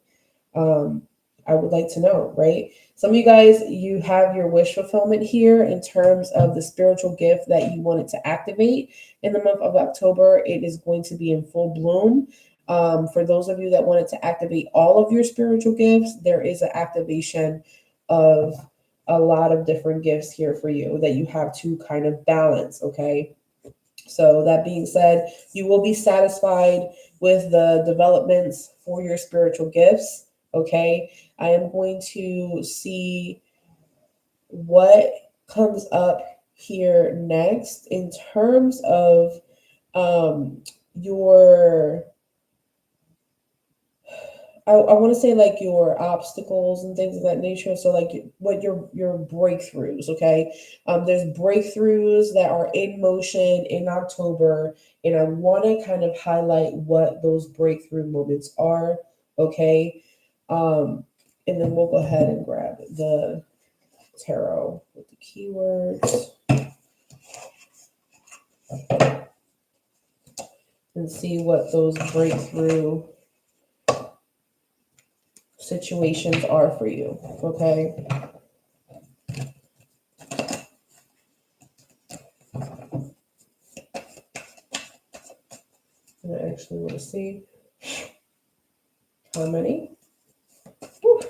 Um, I would like to know, right? Some of you guys, you have your wish fulfillment here in terms of the spiritual gift that you wanted to activate in the month of October. It is going to be in full bloom. For those of you that wanted to activate all of your spiritual gifts, there is an activation of a lot of different gifts here for you that you have to kind of balance, okay? So, that being said, you will be satisfied with the developments for your spiritual gifts. Okay. I am going to see what comes up here next in terms of your I want to say like your obstacles and things of that nature. So like what your breakthroughs, okay? There's breakthroughs that are in motion in October, and I want to kind of highlight what those breakthrough moments are, okay? And then we'll go ahead and grab the tarot with the keywords and see what those breakthrough situations are for you, okay? actually want to see how many. Whew.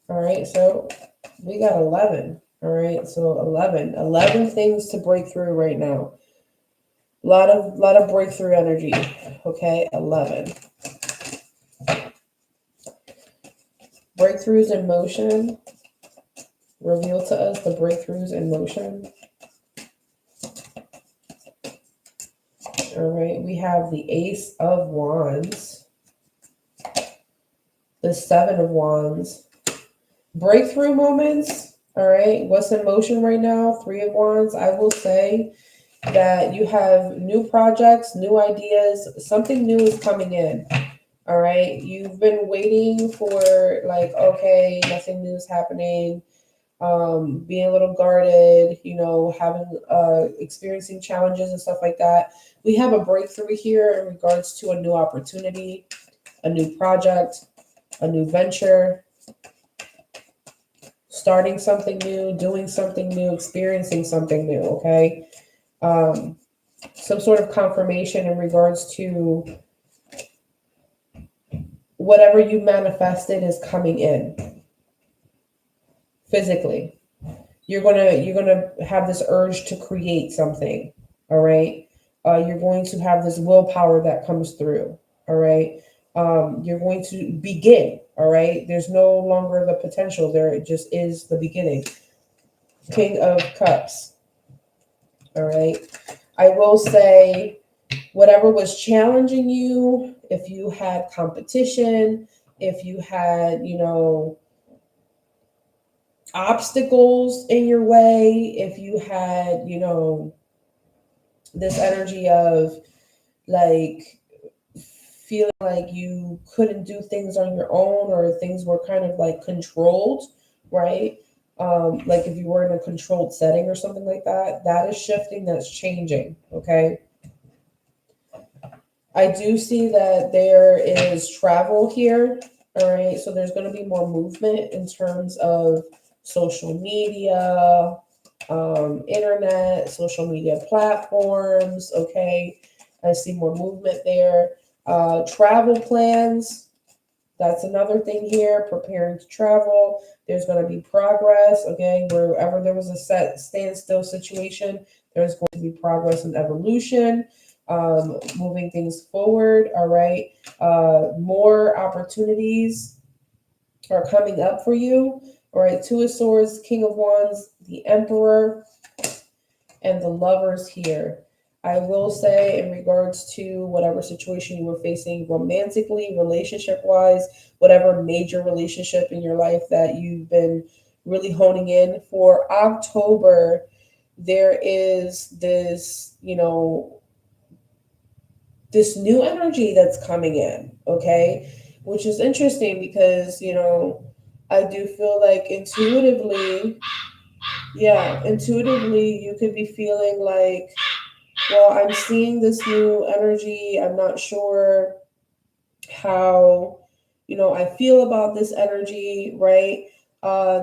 All right, so we got 11. All right, so 11 things to break through right now. Lot of breakthrough energy. Okay, 11 breakthroughs in motion. Reveal to us the breakthroughs in motion. All right, we have the Ace of Wands, the Seven of Wands. Breakthrough moments. All right, what's in motion right now? Three of Wands. I will say that you have new projects, new ideas, something new is coming in. All right, you've been waiting for, like, okay, nothing new is happening, being a little guarded, having experiencing challenges and stuff like that. We have a breakthrough here in regards to a new opportunity, a new project, a new venture, starting something new, doing something new, experiencing something new. Okay, some sort of confirmation in regards to whatever you manifested is coming in physically. You're gonna have this urge to create something. All right, you're going to have this willpower that comes through. All right, you're going to begin. All right, there's no longer the potential there, it just is the beginning. King of Cups. All right, I will say, whatever was challenging you, if you had competition, if you had, obstacles in your way, if you had, this energy of, like, feeling like you couldn't do things on your own, or things were kind of like controlled, right? Like if you were in a controlled setting or something like that, that is shifting, that's changing. Okay. I do see that there is travel here. All right. So there's going to be more movement in terms of social media, internet, social media platforms. Okay. I see more movement there. Travel plans. That's another thing here. Preparing to travel. There's going to be progress. Okay. Wherever there was a set standstill situation, there's going to be progress and evolution. Moving things forward. All right. More opportunities are coming up for you. All right. Two of Swords, King of Wands, the Emperor, and the Lovers here. I will say, in regards to whatever situation you were facing romantically, relationship wise, whatever major relationship in your life that you've been really honing in for October, there is this, this new energy that's coming in. Okay. Which is interesting because, I do feel like intuitively, yeah, intuitively, you could be feeling like, well, I'm seeing this new energy. I'm not sure how, I feel about this energy, right?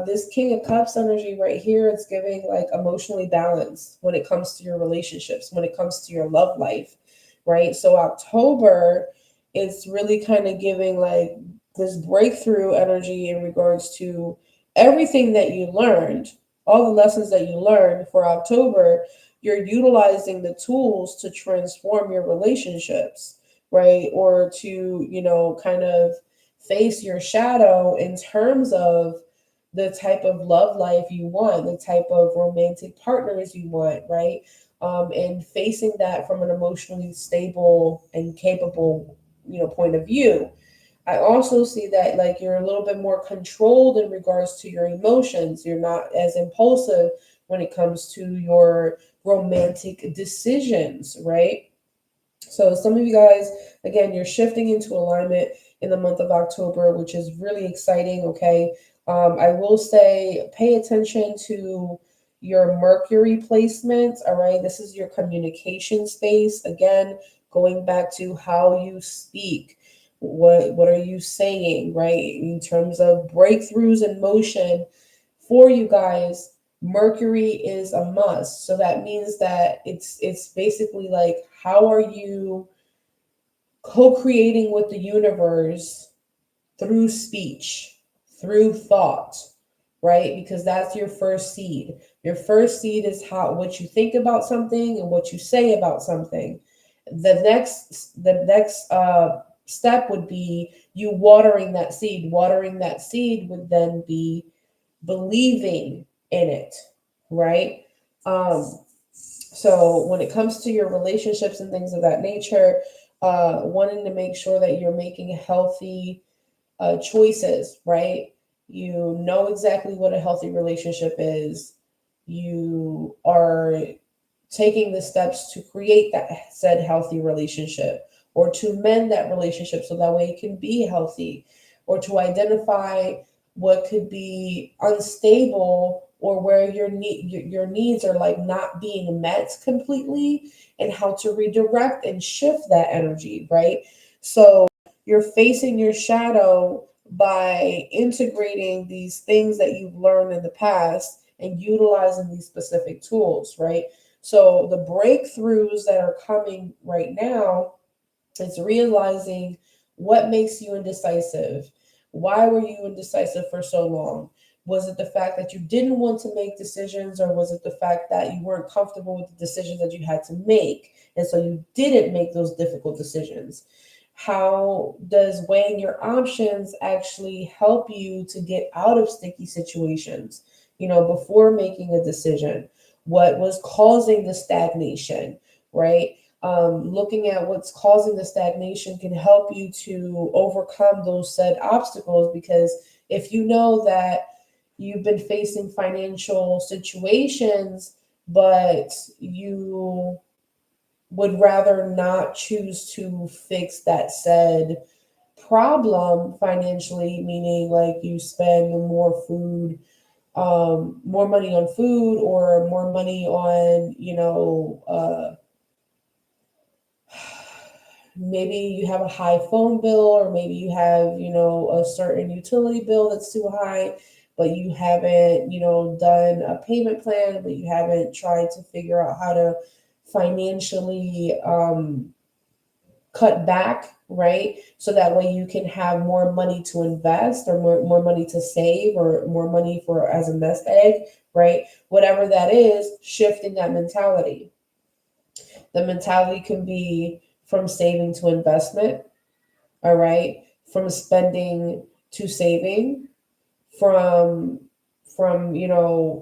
This King of Cups energy right here, it's giving like emotionally balanced when it comes to your relationships, when it comes to your love life, right? So October, it's really kind of giving like this breakthrough energy in regards to everything that you learned, all the lessons that you learned for October. You're utilizing the tools to transform your relationships, right? Or to, kind of face your shadow in terms of the type of love life you want, the type of romantic partners you want, right? And facing that from an emotionally stable and capable, point of view. I also see that like you're a little bit more controlled in regards to your emotions. You're not as impulsive when it comes to your romantic decisions, right? So some of you guys, again, you're shifting into alignment in the month of October, which is really exciting. Okay. I will say pay attention to your Mercury placement. All right. This is your communication space. Again, going back to how you speak. What are you saying, right? In terms of breakthroughs in motion for you guys, Mercury is a must. So that means that it's basically like, how are you co-creating with the universe through speech, through thought, right? Because that's your first seed. Your first seed is how what you think about something and what you say about something. The next step would be you watering that seed. Watering that seed would then be believing in it, right? So when it comes to your relationships and things of that nature, wanting to make sure that you're making healthy choices, right? You know exactly what a healthy relationship is. You are taking the steps to create that said healthy relationship or to mend that relationship so that way it can be healthy, or to identify what could be unstable or where your needs are like not being met completely, and how to redirect and shift that energy, right? So you're facing your shadow by integrating these things that you've learned in the past and utilizing these specific tools, right? So the breakthroughs that are coming right now is realizing what makes you indecisive. Why were you indecisive for so long? Was it the fact that you didn't want to make decisions, or was it the fact that you weren't comfortable with the decisions that you had to make? And so you didn't make those difficult decisions. How does weighing your options actually help you to get out of sticky situations, before making a decision? What was causing the stagnation, right? Looking at what's causing the stagnation can help you to overcome those said obstacles, because if you know that you've been facing financial situations, but you would rather not choose to fix that said problem financially, meaning like you spend more money on food, or more money on, maybe you have a high phone bill, or maybe you have, a certain utility bill that's too high, but you haven't, done a payment plan, but you haven't tried to figure out how to financially cut back, right? So that way you can have more money to invest, or more money to save, or more money for as a nest egg, right? Whatever that is, shifting that mentality. The mentality can be from saving to investment, all right? From spending to saving, from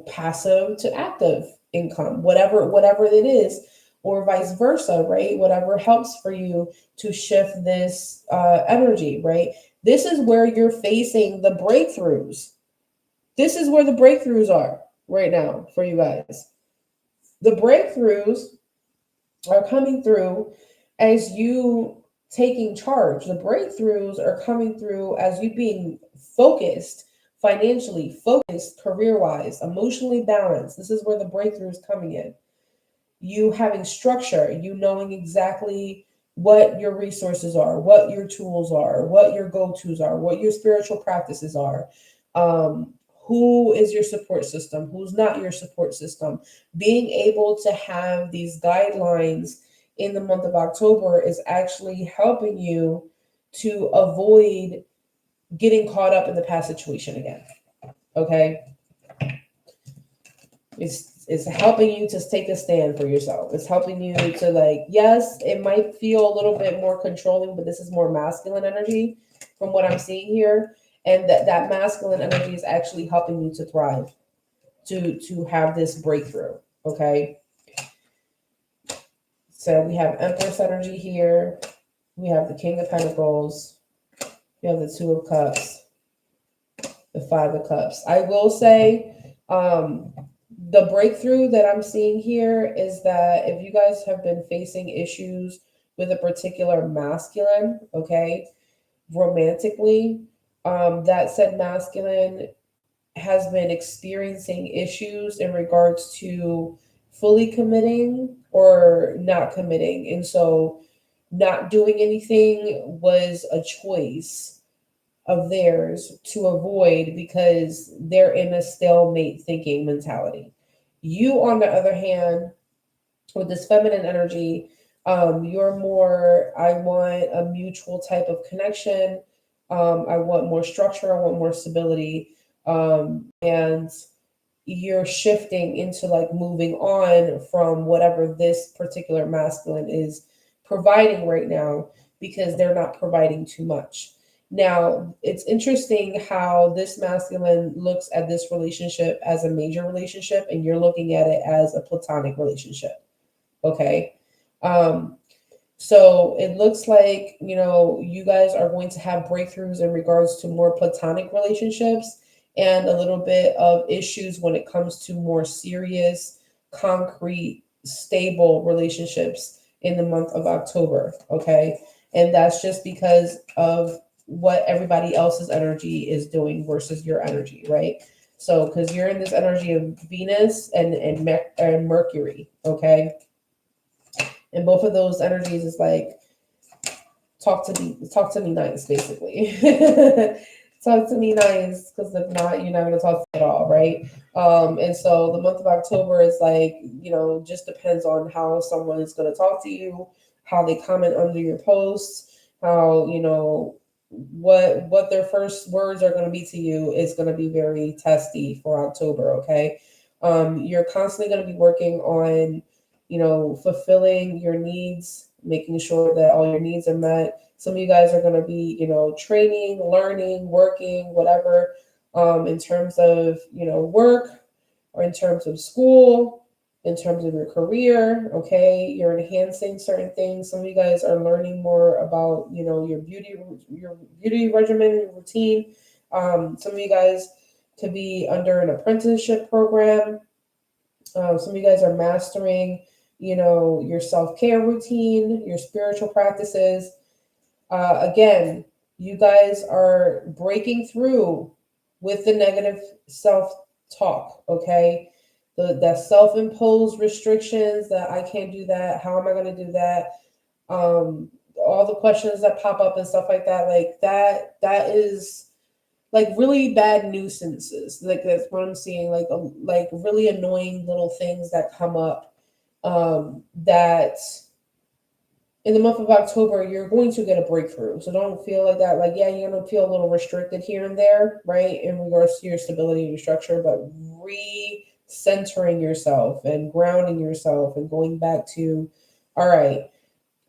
passive to active income, whatever it is, or vice versa, right? Whatever helps for you to shift this energy, right? This is where you're facing the breakthroughs. This is where the breakthroughs are right now for you guys. The breakthroughs are coming through as you taking charge. The breakthroughs are coming through as you being focused, financially focused, career wise, emotionally balanced. This is where the breakthrough is coming in. You having structure, you knowing exactly what your resources are, what your tools are, what your go tos are, what your spiritual practices are. Um, who is your support system? Who's not your support system? Being able to have these guidelines in the month of October is actually helping you to avoid getting caught up in the past situation again. Okay, it's helping you to take a stand for yourself. It's helping you to, like, yes, it might feel a little bit more controlling, but this is more masculine energy from what I'm seeing here. And that masculine energy is actually helping you to thrive, to have this breakthrough. Okay. So we have Empress energy here. We have the King of Pentacles. We have the Two of Cups, the Five of Cups. I will say, the breakthrough that I'm seeing here is that if you guys have been facing issues with a particular masculine, okay, romantically, that said masculine has been experiencing issues in regards to fully committing or not committing. And so not doing anything was a choice of theirs to avoid, because they're in a stalemate thinking mentality. You, on the other hand, with this feminine energy, You're more, I want a mutual type of connection. I want more structure. I want more stability. And you're shifting into like moving on from whatever this particular masculine is providing right now because they're not providing too much. Now, it's interesting how this masculine looks at this relationship as a major relationship and you're looking at it as a platonic relationship. Okay. Um, so it looks like, you guys are going to have breakthroughs in regards to more platonic relationships and a little bit of issues when it comes to more serious, concrete, stable relationships in the month of October. Okay. And that's just because of what everybody else's energy is doing versus your energy, right? So, because you're in this energy of Venus and Mercury, okay? And both of those energies is like talk to me nice, basically. Talk to me nice, because if not, you're not gonna talk to me at all, right? And so the month of October is like, just depends on how someone is gonna talk to you, how they comment under your posts, how, what their first words are gonna be to you is gonna be very testy for October, okay? You're constantly gonna be working on, fulfilling your needs, making sure that all your needs are met. Some of you guys are going to be, training, learning, working, whatever, in terms of, work or in terms of school, in terms of your career. Okay. You're enhancing certain things. Some of you guys are learning more about, your beauty regimen, your routine. Some of you guys could be under an apprenticeship program. Some of you guys are mastering, your self-care routine, your spiritual practices. Again, you guys are breaking through with the negative self-talk, okay? The self-imposed restrictions that I can't do that. How am I going to do that? All the questions that pop up and stuff like that, like that is like really bad nuisances. Like that's what I'm seeing. Like really annoying little things that come up. That in the month of October you're going to get a breakthrough. So don't feel like that. Like, yeah, you're gonna feel a little restricted here and there, right, in regards to your stability and your structure, but re-centering yourself and grounding yourself and going back to, all right,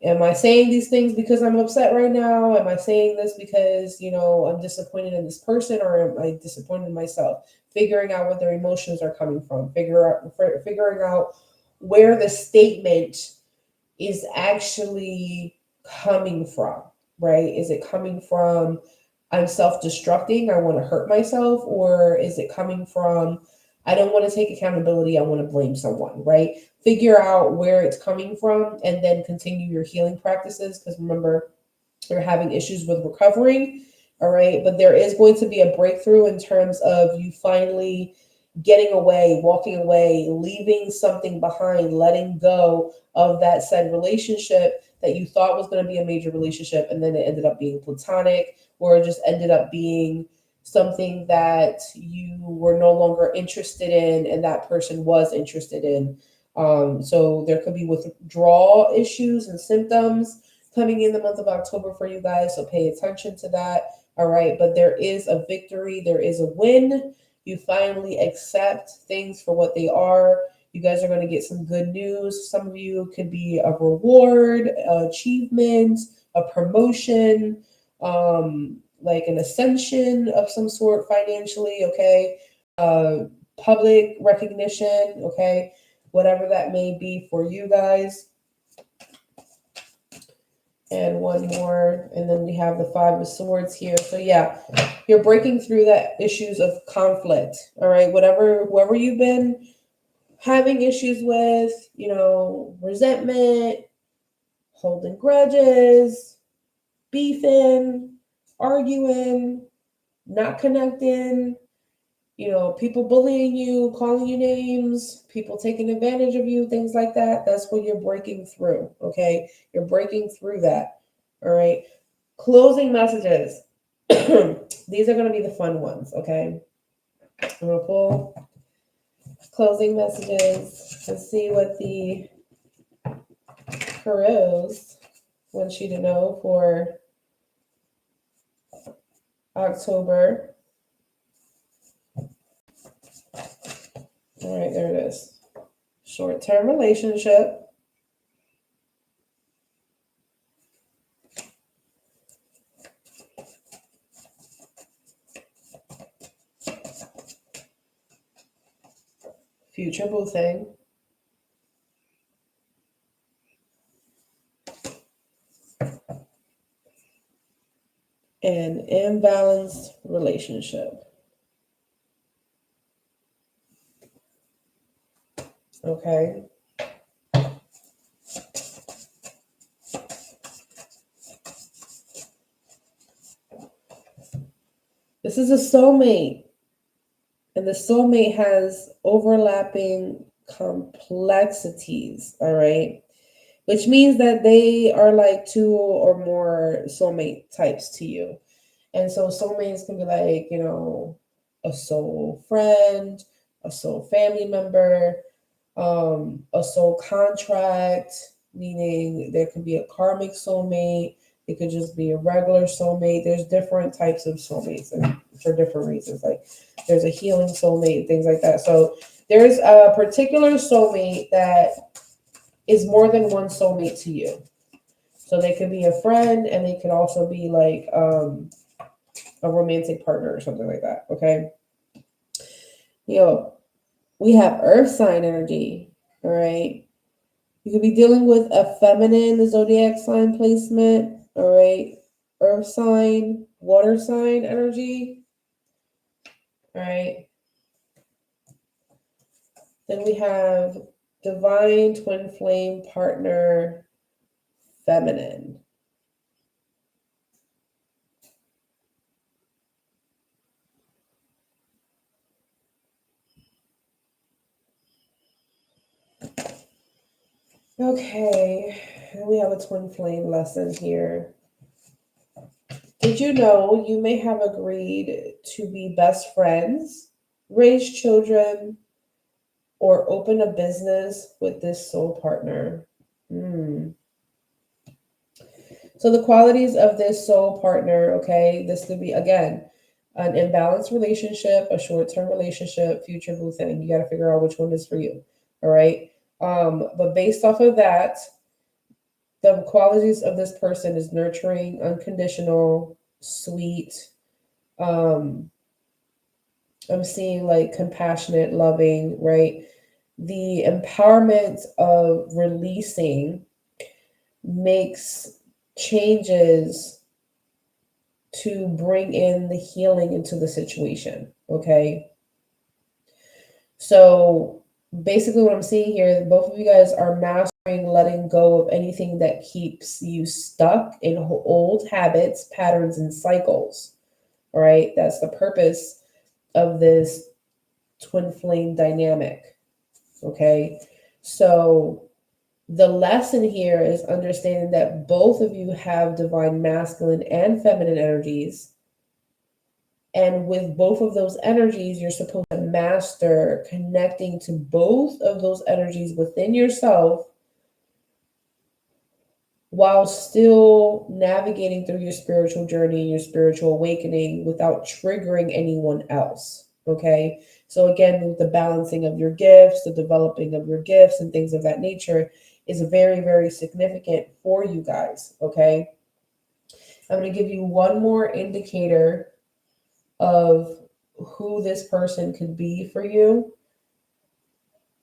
am I saying these things because I'm upset right now? Am I saying this because, I'm disappointed in this person, or am I disappointed in myself? Figuring out what their emotions are coming from, figuring out where the statement is actually coming from, right? Is it coming from, I'm self-destructing, I want to hurt myself, or is it coming from, I don't want to take accountability, I want to blame someone, right? Figure out where it's coming from and then continue your healing practices, because remember, you're having issues with recovering, all right? But there is going to be a breakthrough in terms of you finally getting away, walking away, leaving something behind, letting go of that said relationship that you thought was going to be a major relationship, and then it ended up being platonic, or it just ended up being something that you were no longer interested in and that person was interested in. So there could be withdrawal issues and symptoms coming in the month of October for you guys, so pay attention to that. All right, but there is a victory, there is a win. You finally accept things for what they are. You guys are going to get some good news. Some of you could be a reward, achievement, a promotion, like an ascension of some sort financially, okay? Public recognition, okay? Whatever that may be for you guys. And one more, and then we have the Five of Swords here. So yeah, you're breaking through that issues of conflict. All right, whoever you've been having issues with, resentment, holding grudges, beefing, arguing, not connecting, people bullying you, calling you names, people taking advantage of you, things like that. That's what you're breaking through, okay? You're breaking through that, all right? Closing messages. These are going to be the fun ones, okay? I'm going to pull closing messages and see what the Perez wants you to know for October. All right, there it is. Short-term relationship. Future boo thing. An imbalanced relationship. Okay. This is a soulmate. And the soulmate has overlapping complexities, all right? Which means that they are like two or more soulmate types to you. And so soulmates can be like, you know, a soul friend, a soul family member, a soul contract, meaning there could be a karmic soulmate. It could just be a regular soulmate. There's different types of soulmates and for different reasons. Like there's a healing soulmate, things like that. So there's a particular soulmate that is more than one soulmate to you. So they could be a friend and they could also be like a romantic partner or something like that. Okay. We have earth sign energy. All right. You could be dealing with a feminine zodiac sign placement. All right. Earth sign, water sign energy. All right. Then we have divine twin flame partner, feminine. Okay, and we have a twin flame lesson here. Did you know you may have agreed to be best friends, raise children, or open a business with this soul partner? So the qualities of this soul partner, okay, this could be, again, an imbalanced relationship, a short-term relationship, future boo thing. You got to figure out which one is for you, all right? But based off of that, the qualities of this person is nurturing, unconditional, sweet. I'm seeing like compassionate, loving, right? The empowerment of releasing makes changes to bring in the healing into the situation. Okay. So basically, what I'm seeing here is both of you guys are mastering letting go of anything that keeps you stuck in old habits, patterns, and cycles. All right. That's the purpose of this twin flame dynamic. Okay. So the lesson here is understanding that both of you have divine masculine and feminine energies. And with both of those energies, you're supposed to master connecting to both of those energies within yourself while still navigating through your spiritual journey and your spiritual awakening without triggering anyone else. Okay. So, again, with the balancing of your gifts, the developing of your gifts, and things of that nature is very, very significant for you guys. Okay. I'm going to give you one more indicator of who this person could be for you.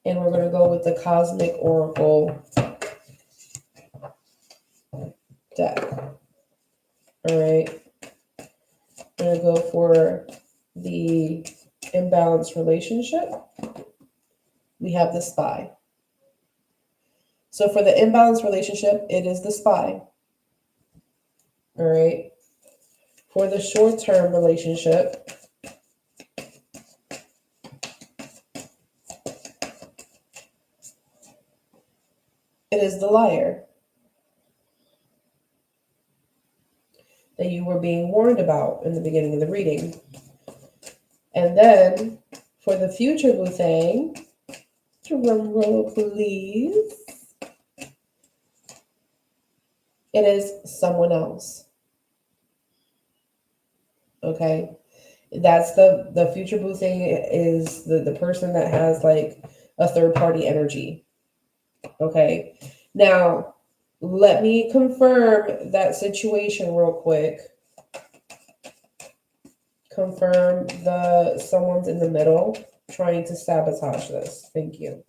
And we're going to go with the Cosmic Oracle deck. All right. I'm going to go for the imbalanced relationship. We have the Spy. So for the imbalanced relationship, it is the Spy. All right. For the short-term relationship, it is the Liar that you were being warned about in the beginning of the reading. And then for the future boo thing, drum roll please. It is someone else. Okay. That's the future boo thing is the person that has like a third party energy. Okay. Now, let me confirm that situation real quick. Confirm the someone's in the middle trying to sabotage this. Thank you.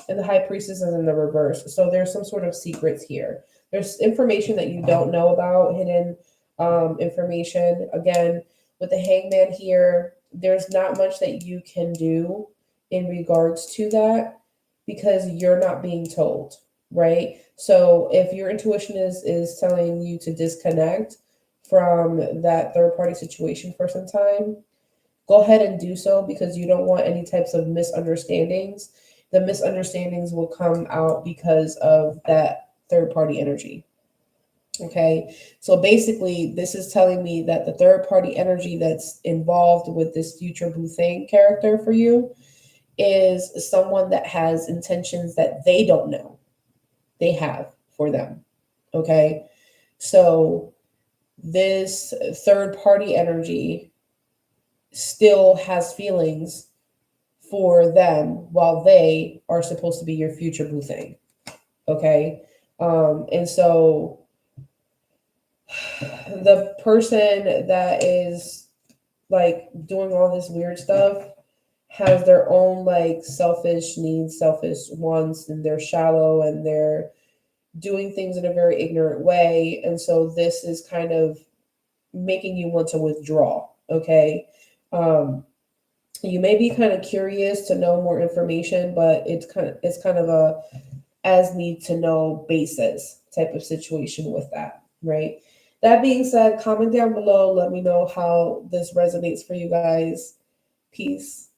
And the high priestess is in the reverse. So there's some sort of secrets here. There's information that you don't know about, hidden information. Again, with the hangman here, there's not much that you can do in regards to that because you're not being told, right? So if your intuition is telling you to disconnect from that third party situation for some time, go ahead and do so because you don't want any types of misunderstandings. The misunderstandings will come out because of that third party energy. Okay, so basically, this is telling me that the third party energy that's involved with this future Boo Thing character for you is someone that has intentions that they don't know they have for them. Okay, so this third party energy still has feelings for them while they are supposed to be your future boo thing. Okay. And so the person that is like doing all this weird stuff has their own like selfish needs, selfish wants, and they're shallow and they're doing things in a very ignorant way. And so this is kind of making you want to withdraw. Okay. You may be kind of curious to know more information, but it's kind of a as need to know basis type of situation with that, right? That being said, comment down below, let me know how this resonates for you guys. Peace.